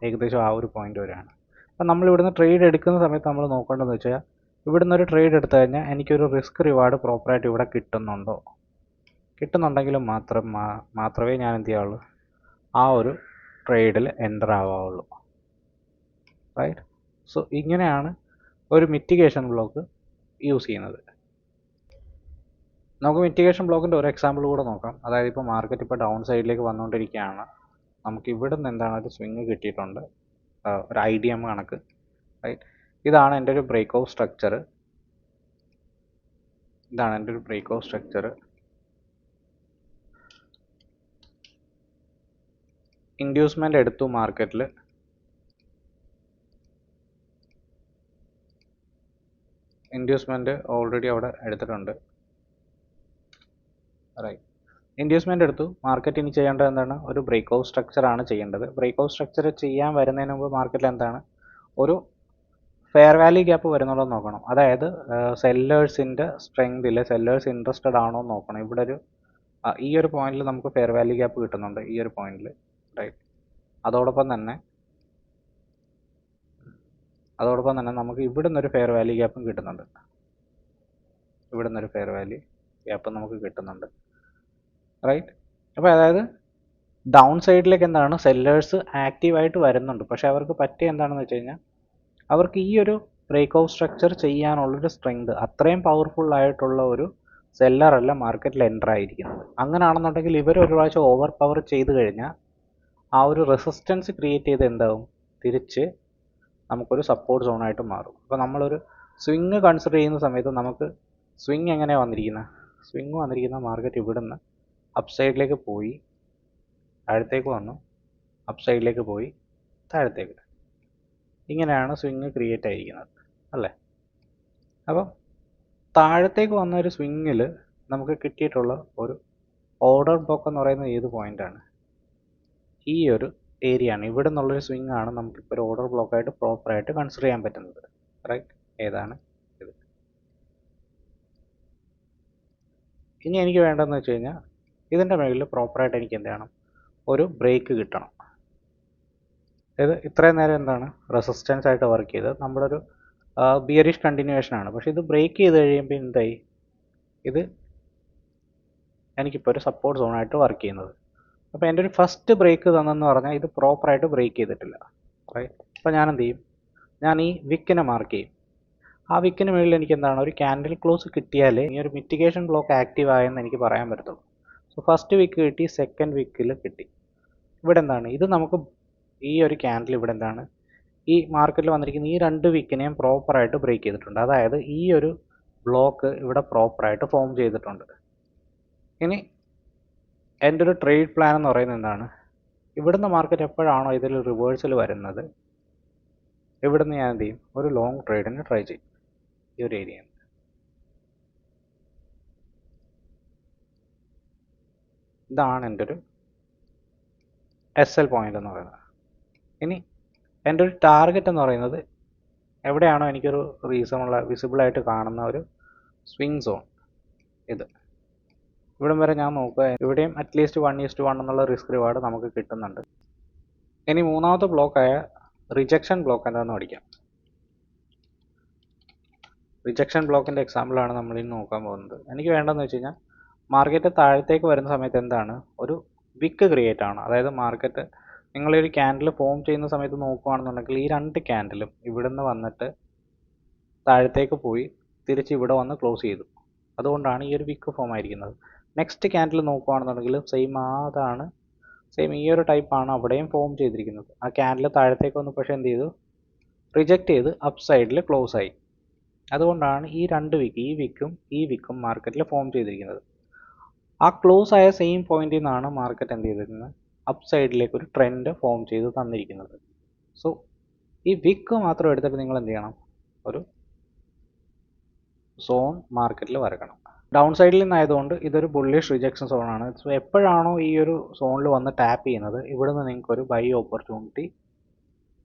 ഏകദേശം ആ ഒരു പോയിന്റ് വരെയാണ്. അപ്പം നമ്മൾ ഇവിടുന്ന് ട്രേഡ് എടുക്കുന്ന സമയത്ത് നമ്മൾ നോക്കേണ്ടതെന്ന് വെച്ചാൽ, ഇവിടുന്ന് ഒരു ട്രേഡ് എടുത്തു കഴിഞ്ഞാൽ എനിക്കൊരു റിസ്ക് റിവാർഡ് പ്രോപ്പറായിട്ട് ഇവിടെ കിട്ടുന്നുണ്ടോ? കിട്ടുന്നുണ്ടെങ്കിൽ മാത്രമേ ഞാൻ എന്ത് ചെയ്യാവുള്ളൂ? ആ ഒരു ട്രേഡിൽ എൻ്റർ ആവാവുള്ളൂ. റൈറ്റ്? സോ ഇങ്ങനെയാണ് ഒരു മിറ്റിഗേഷൻ ബ്ലോക്ക് യൂസ് ചെയ്യുന്നത്. നമുക്ക് മിറ്റിഗേഷൻ ബ്ലോക്കിൻ്റെ ഒരു എക്സാമ്പിൾ കൂടെ നോക്കാം. അതായത് ഇപ്പോൾ മാർക്കറ്റ് ഇപ്പോൾ ഡൗൺ സൈഡിലേക്ക് വന്നുകൊണ്ടിരിക്കുകയാണ്. നമുക്ക് ഇവിടെ നിന്ന് എന്താണ് ഒരു സ്വിങ് കിട്ടിയിട്ടുണ്ട്, ഒരു IDM കണക്ക്. റൈറ്റ്? ഇതാണ് എൻ്റെ ഒരു ബ്രേക്ക് ഔട്ട് സ്ട്രക്ചർ. ഇൻഡ്യൂസ്മെൻ്റ് എടുത്തു മാർക്കറ്റിൽ. ഇൻഡ്യൂസ്മെൻ്റ് ഓൾറെഡി അവിടെ എടുത്തിട്ടുണ്ട്. റൈറ്റ്? ഇൻഡ്യൂസ്മെൻ്റ് എടുത്തു. മാർക്കറ്റ് ഇനി ചെയ്യേണ്ടത് എന്താണ്? ഒരു ബ്രേക്ക് ഔട്ട് സ്ട്രക്ചറാണ് ചെയ്യേണ്ടത്. ബ്രേക്ക് ഔട്ട് സ്ട്രക്ചർ ചെയ്യാൻ വരുന്നതിന് മുമ്പ് മാർക്കറ്റിൽ എന്താണ്? ഒരു ഫെയർ വാല്യൂ ഗ്യാപ്പ് വരുന്നുണ്ടോ നോക്കണം. അതായത് സെല്ലേഴ്സിൻ്റെ സ്ട്രെങ്തിൽ സെല്ലേഴ്സ് ഇൻട്രസ്റ്റഡ് ആണോ എന്ന് നോക്കണം. ഇവിടെ ഒരു ഈ ഒരു പോയിന്റിൽ നമുക്ക് ഫെയർ വാല്യൂ ഗ്യാപ്പ് കിട്ടുന്നുണ്ട്, ഈ ഒരു പോയിന്റിൽ. റൈറ്റ്? അതോടൊപ്പം തന്നെ നമുക്ക് ഇവിടെ നിന്നൊരു ഫെയർ വാല്യൂ ഗ്യാപ്പും കിട്ടുന്നുണ്ട്. നമുക്ക് കിട്ടുന്നുണ്ട്. റൈറ്റ്? അപ്പോൾ അതായത് ഡൗൺ സൈഡിലേക്ക് എന്താണ്? സെല്ലേഴ്സ് ആക്റ്റീവായിട്ട് വരുന്നുണ്ട്. പക്ഷേ അവർക്ക് പറ്റിയ എന്താണെന്ന് വെച്ച് കഴിഞ്ഞാൽ, അവർക്ക് ഈ ഒരു ബ്രേക്ക് ഔട്ട് സ്ട്രക്ചർ ചെയ്യാനുള്ളൊരു സ്ട്രെങ്ത്, അത്രയും പവർഫുൾ ആയിട്ടുള്ള ഒരു സെല്ലറല്ല മാർക്കറ്റിൽ എൻ്റർ ആയിരിക്കുന്നത്. അങ്ങനെയാണെന്നുണ്ടെങ്കിൽ ഇവർ ഒരു പ്രാവശ്യം ഓവർ പവർ ചെയ്ത് കഴിഞ്ഞാൽ ആ ഒരു റെസിസ്റ്റൻസ് ക്രിയേറ്റ് ചെയ്ത് എന്താവും? തിരിച്ച് നമുക്കൊരു സപ്പോർട്ട് സോണായിട്ട് മാറും. അപ്പോൾ നമ്മളൊരു സ്വിങ് കൺസിഡർ ചെയ്യുന്ന സമയത്ത് നമുക്ക് സ്വിങ് എങ്ങനെയാണ് വന്നിരിക്കുന്നത്? മാർക്കറ്റ് ഇവിടുന്ന് അപ്പ് സൈഡിലേക്ക് പോയി, താഴത്തേക്ക് വന്നു, അപ്പ് സൈഡിലേക്ക് പോയി, താഴത്തേക്ക്. ഇങ്ങനെയാണ് സ്വിങ് ക്രിയേറ്റ് ആയിരിക്കുന്നത്, അല്ലേ? അപ്പം താഴത്തേക്ക് വന്ന ഒരു സ്വിങ്ങിൽ നമുക്ക് കിട്ടിയിട്ടുള്ള ഒരു ഓർഡർ ബ്ലോക്ക് എന്ന് പറയുന്നത് ഏത് പോയിൻ്റാണ്? ഈ ഒരു ഏരിയ ആണ്. ഇവിടെ നിന്നുള്ളൊരു സ്വിങ് ആണ് നമുക്കിപ്പോൾ ഒരു ഓർഡർ ബ്ലോക്കായിട്ട് പ്രോപ്പറായിട്ട് കൺസിഡർ ചെയ്യാൻ പറ്റുന്നത്. റൈറ്റ്? ഏതാണ്? ഇത്. ഇനി എനിക്ക് വേണ്ടതെന്ന് വെച്ച് കഴിഞ്ഞാൽ, ഇതിൻ്റെ മുകളിൽ പ്രോപ്പറായിട്ട് എനിക്ക് എന്ത് ചെയ്യണം? ഒരു ബ്രേക്ക് കിട്ടണം. ഇത് ഇത്രയും നേരം എന്താണ്? റെസിസ്റ്റൻസ് ആയിട്ട് വർക്ക് ചെയ്ത് നമ്മുടെ ഒരു ബിയറിഷ് കണ്ടിന്യൂവേഷൻ ആണ്. പക്ഷേ ഇത് ബ്രേക്ക് ചെയ്ത് കഴിയുമ്പോൾ എന്തായി? ഇത് എനിക്കിപ്പോൾ ഒരു സപ്പോർട്ട് സോണായിട്ട് വർക്ക് ചെയ്യുന്നത്. അപ്പോൾ എൻ്റെ ഒരു ഫസ്റ്റ് ബ്രേക്ക് തന്നെന്ന് പറഞ്ഞാൽ ഇത് പ്രോപ്പറായിട്ട് ബ്രേക്ക് ചെയ്തിട്ടില്ല. റൈറ്റ്? അപ്പോൾ ഞാൻ എന്ത് ചെയ്യും? ഞാൻ ഈ വിക്കിനെ മാർക്ക് ചെയ്യും. ആ വിക്കിന് മുകളിൽ എനിക്ക് എന്താണ്? ഒരു ക്യാൻഡിൽ ക്ലോസ് കിട്ടിയാൽ ഈ ഒരു മിറ്റിഗേഷൻ ബ്ലോക്ക് ആക്റ്റീവ് ആയെന്ന് എനിക്ക് പറയാൻ പറ്റത്തുള്ളൂ. സോ ഫസ്റ്റ് വിക്ക് കിട്ടി, സെക്കൻഡ് വിക്കിൽ കിട്ടി. ഇവിടെ എന്താണ്? ഇത് നമുക്ക് ഈ ഒരു ക്യാൻഡിൽ ഇവിടെ എന്താണ്? ഈ മാർക്കറ്റിൽ വന്നിരിക്കുന്ന ഈ രണ്ട് വിക്കിനെയും പ്രോപ്പറായിട്ട് ബ്രേക്ക് ചെയ്തിട്ടുണ്ട്. അതായത് ഈ ഒരു ബ്ലോക്ക് ഇവിടെ പ്രോപ്പറായിട്ട് ഫോം ചെയ്തിട്ടുണ്ട്. ഇനി എൻ്റെ ഒരു ട്രേഡ് പ്ലാൻ എന്ന് പറയുന്നത് എന്താണ്? ഇവിടുന്ന് മാർക്കറ്റ് എപ്പോഴാണോ ഇതിൽ റിവേഴ്സൽ വരുന്നത്, ഇവിടുന്ന് ഞാൻ എന്ത് ചെയ്യും? ഒരു ലോങ് ട്രേഡിന് ട്രൈ ചെയ്യും ഈ ഒരു ഏരിയയിൽ. ഇതാണ് എൻ്റെ ഒരു SL പോയിന്റ് എന്ന് പറയുന്നത്. ഇനി എൻ്റെ ഒരു ടാർഗറ്റ് എന്ന് പറയുന്നത് എവിടെയാണോ എനിക്കൊരു വിസിബിളായിട്ട് കാണുന്ന ഒരു സ്വിങ് സോൺ, ഇത് ഇവിടം വരെ ഞാൻ നോക്കുക. ഇവിടെയും അറ്റ്ലീസ്റ്റ് 1:1 എന്നുള്ള റിസ്ക് റിവാർഡ് നമുക്ക് കിട്ടുന്നുണ്ട്. ഇനി മൂന്നാമത്തെ ബ്ലോക്കായ റിജക്ഷൻ ബ്ലോക്ക് എന്താണെന്ന് പഠിക്കാം. റിജക്ഷൻ ബ്ലോക്കിൻ്റെ എക്സാമ്പിളാണ് നമ്മൾ ഇന്ന് നോക്കാൻ പോകുന്നത്. എനിക്ക് വേണ്ടതെന്ന് വെച്ച് കഴിഞ്ഞാൽ, മാർക്കറ്റ് താഴത്തേക്ക് വരുന്ന സമയത്ത് എന്താണ്? ഒരു വിക്ക് ക്രിയേറ്റ് ആണ്. അതായത് മാർക്കറ്റ് നിങ്ങളൊരു ക്യാൻഡിൽ ഫോം ചെയ്യുന്ന സമയത്ത് നോക്കുകയാണെന്നുണ്ടെങ്കിൽ ഈ രണ്ട് ക്യാൻഡിലും ഇവിടുന്ന് വന്നിട്ട് താഴത്തേക്ക് പോയി തിരിച്ച് ഇവിടെ വന്ന് ക്ലോസ് ചെയ്തു. അതുകൊണ്ടാണ് ഈ ഒരു വിക്ക് ഫോം ആയിരിക്കുന്നത്. നെക്സ്റ്റ് ക്യാൻഡിൽ നോക്കുകയാണെന്നുണ്ടെങ്കിൽ സെയിം അതാണ് സെയിം ഈ ഒരു ടൈപ്പാണ് അവിടെയും ഫോം ചെയ്തിരിക്കുന്നത്. ആ ക്യാൻഡിൽ താഴത്തേക്ക് വന്നു, പക്ഷേ എന്ത് ചെയ്തു, റിജക്റ്റ് ചെയ്ത് അപ്പ് സൈഡിൽ ക്ലോസ് ആയി. അതുകൊണ്ടാണ് ഈ രണ്ട് വിക്ക്, ഈ വിക്കും മാർക്കറ്റിൽ ഫോം ചെയ്തിരിക്കുന്നത്. ആ ക്ലോസ് ആയ സെയിം പോയിന്റിൽ നിന്നാണ് മാർക്കറ്റ് എന്ത് ചെയ്തിരിക്കുന്നത്, അപ്പ് സൈഡിലേക്ക് ഒരു ട്രെൻഡ് ഫോം ചെയ്ത് തന്നിരിക്കുന്നത്. സോ ഈ വിക്ക് മാത്രം എടുത്തിട്ട് നിങ്ങൾ എന്ത് ചെയ്യണം, ഒരു സോൺ മാർക്കറ്റിൽ വരക്കണം. ഡൗൺ സൈഡിൽ നിന്നായതുകൊണ്ട് ഇതൊരു ബുള്ളിഷ് റിജക്ഷൻ സോണാണ്. സോ എപ്പോഴാണോ ഈ ഒരു സോണിൽ വന്ന് ടാപ്പ് ചെയ്യുന്നത്, ഇവിടുന്ന് നിങ്ങൾക്ക് ഒരു ബൈ ഓപ്പർച്യൂണിറ്റി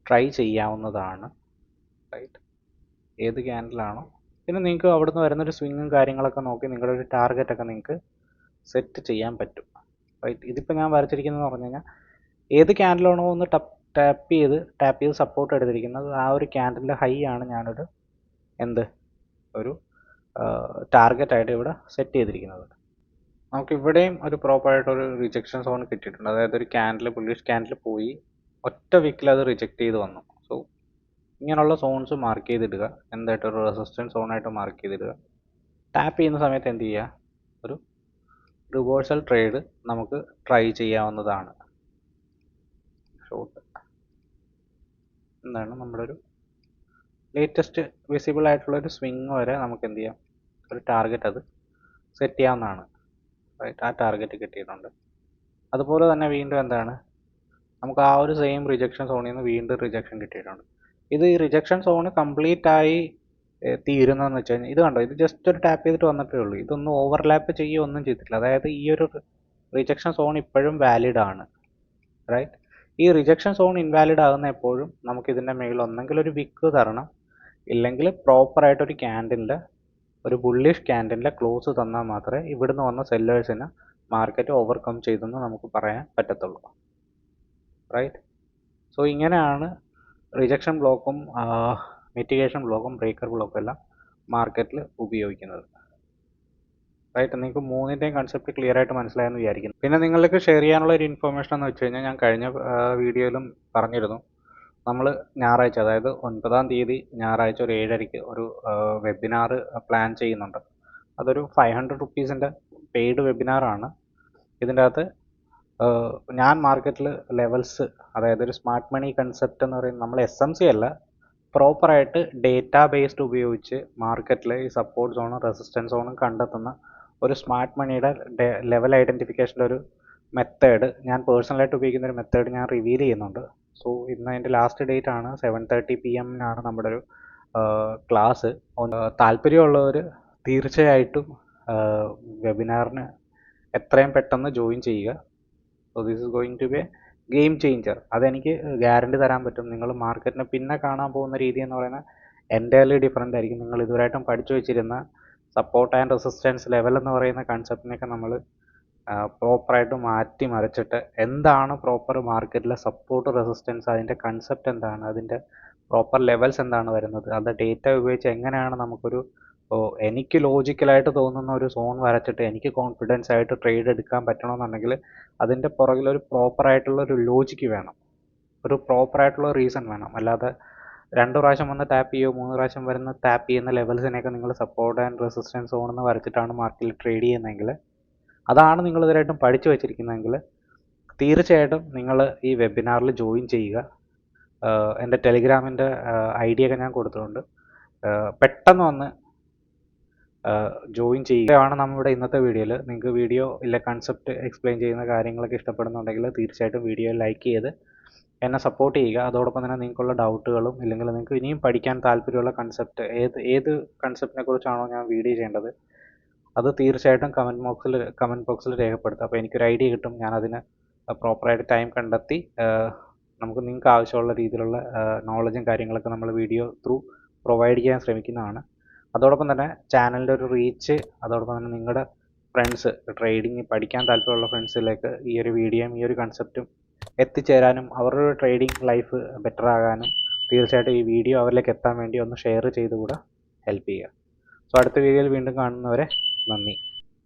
ട്രൈ ചെയ്യാവുന്നതാണ്. റൈറ്റ്, ഏത് ക്യാൻഡിലാണോ. പിന്നെ നിങ്ങൾക്ക് അവിടുന്ന് വരുന്നൊരു സ്വിങ്ങും കാര്യങ്ങളൊക്കെ നോക്കി നിങ്ങളുടെ ഒരു ടാർഗറ്റൊക്കെ നിങ്ങൾക്ക് സെറ്റ് ചെയ്യാൻ പറ്റും. റൈറ്റ്, ഇതിപ്പോൾ ഞാൻ വരച്ചിരിക്കുന്നതെന്ന് പറഞ്ഞു കഴിഞ്ഞാൽ ഏത് ക്യാൻഡിലാണോ ഒന്ന് ടാപ്പ് ചെയ്ത് സപ്പോർട്ട് എടുത്തിരിക്കുന്നത്, ആ ഒരു ക്യാൻഡിലിൻ്റെ ഹൈ ആണ് ഞാനൊരു ഒരു ടാർഗറ്റായിട്ട് ഇവിടെ സെറ്റ് ചെയ്തിരിക്കുന്നത്. നമുക്കിവിടെയും ഒരു പ്രോപ്പറായിട്ടൊരു റിജക്ഷൻ സോൺ കിട്ടിയിട്ടുണ്ട്. അതായത് ഒരു ബുള്ളിഷ് ക്യാൻഡിൽ പോയി ഒറ്റ വീക്കിൽ അത് റിജക്റ്റ് ചെയ്ത് വന്നു. സോ ഇങ്ങനെയുള്ള സോൺസ് മാർക്ക് ചെയ്തിടുക, എന്തായിട്ടൊരു റെസിസ്റ്റൻസ് സോണായിട്ട് മാർക്ക് ചെയ്തിടുക. ടാപ്പ് ചെയ്യുന്ന സമയത്ത് എന്ത് ചെയ്യുക, ഒരു റിവേഴ്സൽ ട്രേഡ് നമുക്ക് ട്രൈ ചെയ്യാവുന്നതാണ്. ഷോർട്ട് എന്താണ് നമ്മുടെ ഒരു ലേറ്റസ്റ്റ് വിസിബിൾ ആയിട്ടുള്ള ഒരു സ്വിങ് വരെ നമുക്ക് എന്ത് ചെയ്യാം, ഒരു ടാർഗറ്റ് അത് സെറ്റ് ചെയ്യാവുന്നതാണ്. റൈറ്റ്, ആ ടാർഗറ്റ് കിട്ടിയിട്ടുണ്ട്. അതുപോലെ തന്നെ വീണ്ടും എന്താണ്, നമുക്ക് ആ ഒരു സെയിം റിജക്ഷൻ സോണിൽ നിന്ന് വീണ്ടും റിജക്ഷൻ കിട്ടിയിട്ടുണ്ട്. ഇത് ഈ റിജക്ഷൻ സോണ് കംപ്ലീറ്റ് ആയി തീരുന്നതെന്ന് വെച്ച് കഴിഞ്ഞാൽ ഇത് കണ്ടോ, ഇത് ജസ്റ്റ് ഒരു ടാപ്പ് ചെയ്തിട്ട് വന്നിട്ടേ ഉള്ളൂ. ഇതൊന്നും ഓവർലാപ്പ് ചെയ്യുകയോ ഒന്നും ചെയ്തിട്ടില്ല. അതായത് ഈ ഒരു റിജക്ഷൻ സോൺ ഇപ്പോഴും വാലിഡ് ആണ്. റൈറ്റ്, ഈ റിജക്ഷൻ സോൺ ഇൻവാലിഡ് ആകുന്ന എപ്പോഴും നമുക്ക് ഇതിൻ്റെ മേളിൽ ഒന്നെങ്കിൽ ഒരു വിക്ക് തരണം, ഇല്ലെങ്കിൽ പ്രോപ്പറായിട്ടൊരു ക്യാൻഡിലിൻ്റെ, ഒരു ബുള്ളിഷ് ക്യാൻഡിലിൻ്റെ ക്ലോസ് തന്നാൽ മാത്രമേ ഇവിടുന്ന് വന്ന സെല്ലേഴ്സിന് മാർക്കറ്റ് ഓവർകം ചെയ്തെന്ന് നമുക്ക് പറയാൻ പറ്റത്തുള്ളൂ. റൈറ്റ്, സോ ഇങ്ങനെയാണ് റിജക്ഷൻ ബ്ലോക്കും മിറ്റിഗേഷൻ ബ്ലോക്കും ബ്രേക്കർ ബ്ലോക്കും എല്ലാം മാർക്കറ്റിൽ ഉപയോഗിക്കുന്നത്. റൈറ്റ്, നിങ്ങൾക്ക് മൂന്നിൻ്റെയും കൺസെപ്റ്റ് ക്ലിയർ ആയിട്ട് മനസ്സിലായെന്ന് വിചാരിക്കുന്നു. പിന്നെ നിങ്ങൾക്ക് ഷെയർ ചെയ്യാനുള്ള ഒരു ഇൻഫർമേഷൻ എന്ന് വെച്ച് കഴിഞ്ഞാൽ, ഞാൻ കഴിഞ്ഞ വീഡിയോയിലും പറഞ്ഞിരുന്നു, നമ്മൾ ഞായറാഴ്ച, അതായത് 9-ാം തീയതി ഞായറാഴ്ച ഒരു 7:30 ഒരു വെബിനാർ പ്ലാൻ ചെയ്യുന്നുണ്ട്. അതൊരു 500 റുപ്പീസിൻ്റെ പെയ്ഡ് വെബിനാറാണ്. ഇതിൻ്റെ അകത്ത് ഞാൻ മാർക്കറ്റിൽ ലെവൽസ്, അതായത് ഒരു സ്മാർട്ട് മണി കൺസെപ്റ്റ് എന്ന് പറയുന്നത്, നമ്മൾ SMC അല്ല, പ്രോപ്പറായിട്ട് ഡേറ്റാ ബേസ്ഡ് ഉപയോഗിച്ച് മാർക്കറ്റിലെ ഈ സപ്പോർട്ട് സോണും റെസിസ്റ്റൻസ് സോണും കണ്ടെത്തുന്ന ഒരു സ്മാർട്ട് മണിയുടെ ലെവൽ ഐഡൻറ്റിഫിക്കേഷൻ്റെ ഒരു മെത്തേഡ്, ഞാൻ പേഴ്സണലായിട്ട് ഉപയോഗിക്കുന്ന ഒരു മെത്തേഡ് ഞാൻ റിവീൽ ചെയ്യുന്നുണ്ട്. സോ ഇന്ന് അതിൻ്റെ ലാസ്റ്റ് ഡേറ്റ് ആണ്, 7:30 PM നമ്മുടെ ഒരു ക്ലാസ്. താല്പര്യമുള്ളവർ തീർച്ചയായിട്ടും വെബിനാറിന് എത്രയും പെട്ടെന്ന് ജോയിൻ ചെയ്യുക. So this is going to be a game changer. അതെനിക്ക് ഗ്യാരണ്ടി തരാൻ പറ്റും. നിങ്ങൾ മാർക്കറ്റിനെ പിന്നെ കാണാൻ പോകുന്ന രീതി എന്ന് പറയുന്നത് എൻ്റയർലി ഡിഫറെൻ്റ് ആയിരിക്കും. നിങ്ങൾ ഇതുവരെയായിട്ടും പഠിച്ചു വെച്ചിരുന്ന സപ്പോർട്ട് ആൻഡ് റെസിസ്റ്റൻസ് ലെവൽ എന്ന് പറയുന്ന കൺസെപ്റ്റിനെയൊക്കെ നമ്മൾ പ്രോപ്പറായിട്ട് മാറ്റി മറിച്ചിട്ട് എന്താണ് പ്രോപ്പർ മാർക്കറ്റിലെ സപ്പോർട്ട് റെസിസ്റ്റൻസ്, അതിൻ്റെ കൺസെപ്റ്റ് എന്താണ്, അതിൻ്റെ പ്രോപ്പർ ലെവൽസ് എന്താണ് വരുന്നത്, അത് ഡേറ്റ ഉപയോഗിച്ച് എങ്ങനെയാണ് നമുക്കൊരു എനിക്ക് ലോജിക്കലായിട്ട് തോന്നുന്ന ഒരു സോൺ വരച്ചിട്ട് എനിക്ക് കോൺഫിഡൻസ് ആയിട്ട് ട്രേഡ് എടുക്കാൻ പറ്റണമെന്നുണ്ടെങ്കിൽ അതിൻ്റെ പുറകിൽ ഒരു പ്രോപ്പറായിട്ടുള്ള ഒരു ലോജിക്ക് വേണം, ഒരു പ്രോപ്പറായിട്ടുള്ള റീസൺ വേണം. അല്ലാതെ 2 പ്രാവശ്യം വന്ന് ടാപ്പ് ചെയ്യുമോ 3 പ്രാവശ്യം വരുന്ന ടാപ്പ് ചെയ്യുന്ന ലെവൽസിനെയൊക്കെ നിങ്ങൾ സപ്പോർട്ട് ആൻഡ് റെസിസ്റ്റൻസ് സോൺ എന്ന് വരച്ചിട്ടാണ് മാർക്കറ്റിൽ ട്രേഡ് ചെയ്യുന്നതെങ്കിൽ, അതാണ് നിങ്ങൾ ഇതുവരെയായിട്ടും പഠിച്ചു വെച്ചിരിക്കുന്നതെങ്കിൽ, തീർച്ചയായിട്ടും നിങ്ങൾ ഈ വെബിനാറിൽ ജോയിൻ ചെയ്യുക. എൻ്റെ ടെലിഗ്രാമിൻ്റെ ID ഒക്കെ ഞാൻ കൊടുത്തിട്ടുണ്ട്. പെട്ടെന്ന് വന്ന് ജോയിൻ ചെയ്യുകയാണ് നമ്മുടെ ഇന്നത്തെ വീഡിയോയിൽ. നിങ്ങൾക്ക് വീഡിയോ ഇല്ല കൺസെപ്റ്റ് എക്സ്പ്ലെയിൻ ചെയ്യുന്ന കാര്യങ്ങളൊക്കെ ഇഷ്ടപ്പെടുന്നുണ്ടെങ്കിൽ തീർച്ചയായിട്ടും വീഡിയോ ലൈക്ക് ചെയ്ത് എന്നെ സപ്പോർട്ട് ചെയ്യുക. അതോടൊപ്പം തന്നെ നിങ്ങൾക്കുള്ള ഡൗട്ടുകളും ഇല്ലെങ്കിൽ നിങ്ങൾക്ക് ഇനിയും പഠിക്കാൻ താല്പര്യമുള്ള കൺസെപ്റ്റ്, ഏത് കൺസെപ്റ്റിനെ കുറിച്ചാണോ ഞാൻ വീഡിയോ ചെയ്യേണ്ടത്, അത് തീർച്ചയായിട്ടും കമൻറ്റ് ബോക്സിൽ രേഖപ്പെടുത്തുക. അപ്പോൾ എനിക്കൊരു ഐഡിയ കിട്ടും, ഞാനതിന് പ്രോപ്പറായിട്ട് ടൈം കണ്ടെത്തി നമുക്ക് നിങ്ങൾക്ക് ആവശ്യമുള്ള രീതിയിലുള്ള നോളജും കാര്യങ്ങളൊക്കെ നമ്മൾ വീഡിയോ ത്രൂ പ്രൊവൈഡ് ചെയ്യാൻ ശ്രമിക്കുന്നതാണ്. അതോടൊപ്പം തന്നെ ചാനലിൻ്റെ ഒരു റീച്ച്, അതോടൊപ്പം തന്നെ നിങ്ങളുടെ ഫ്രണ്ട്സ്, ട്രേഡിങ് പഠിക്കാൻ താല്പര്യമുള്ള ഫ്രണ്ട്സിലേക്ക് ഈ ഒരു വീഡിയോയും ഈ ഒരു കൺസെപ്റ്റും എത്തിച്ചേരാനും അവരുടെ ട്രേഡിംഗ് ലൈഫ് ബെറ്റർ ആകാനും തീർച്ചയായിട്ടും ഈ വീഡിയോ അവരിലേക്ക് എത്താൻ വേണ്ടി ഒന്ന് ഷെയർ ചെയ്തുകൂടെ ഹെൽപ്പ് ചെയ്യുക. സോ അടുത്ത വീഡിയോയിൽ വീണ്ടും കാണുന്നവരെ നന്ദി.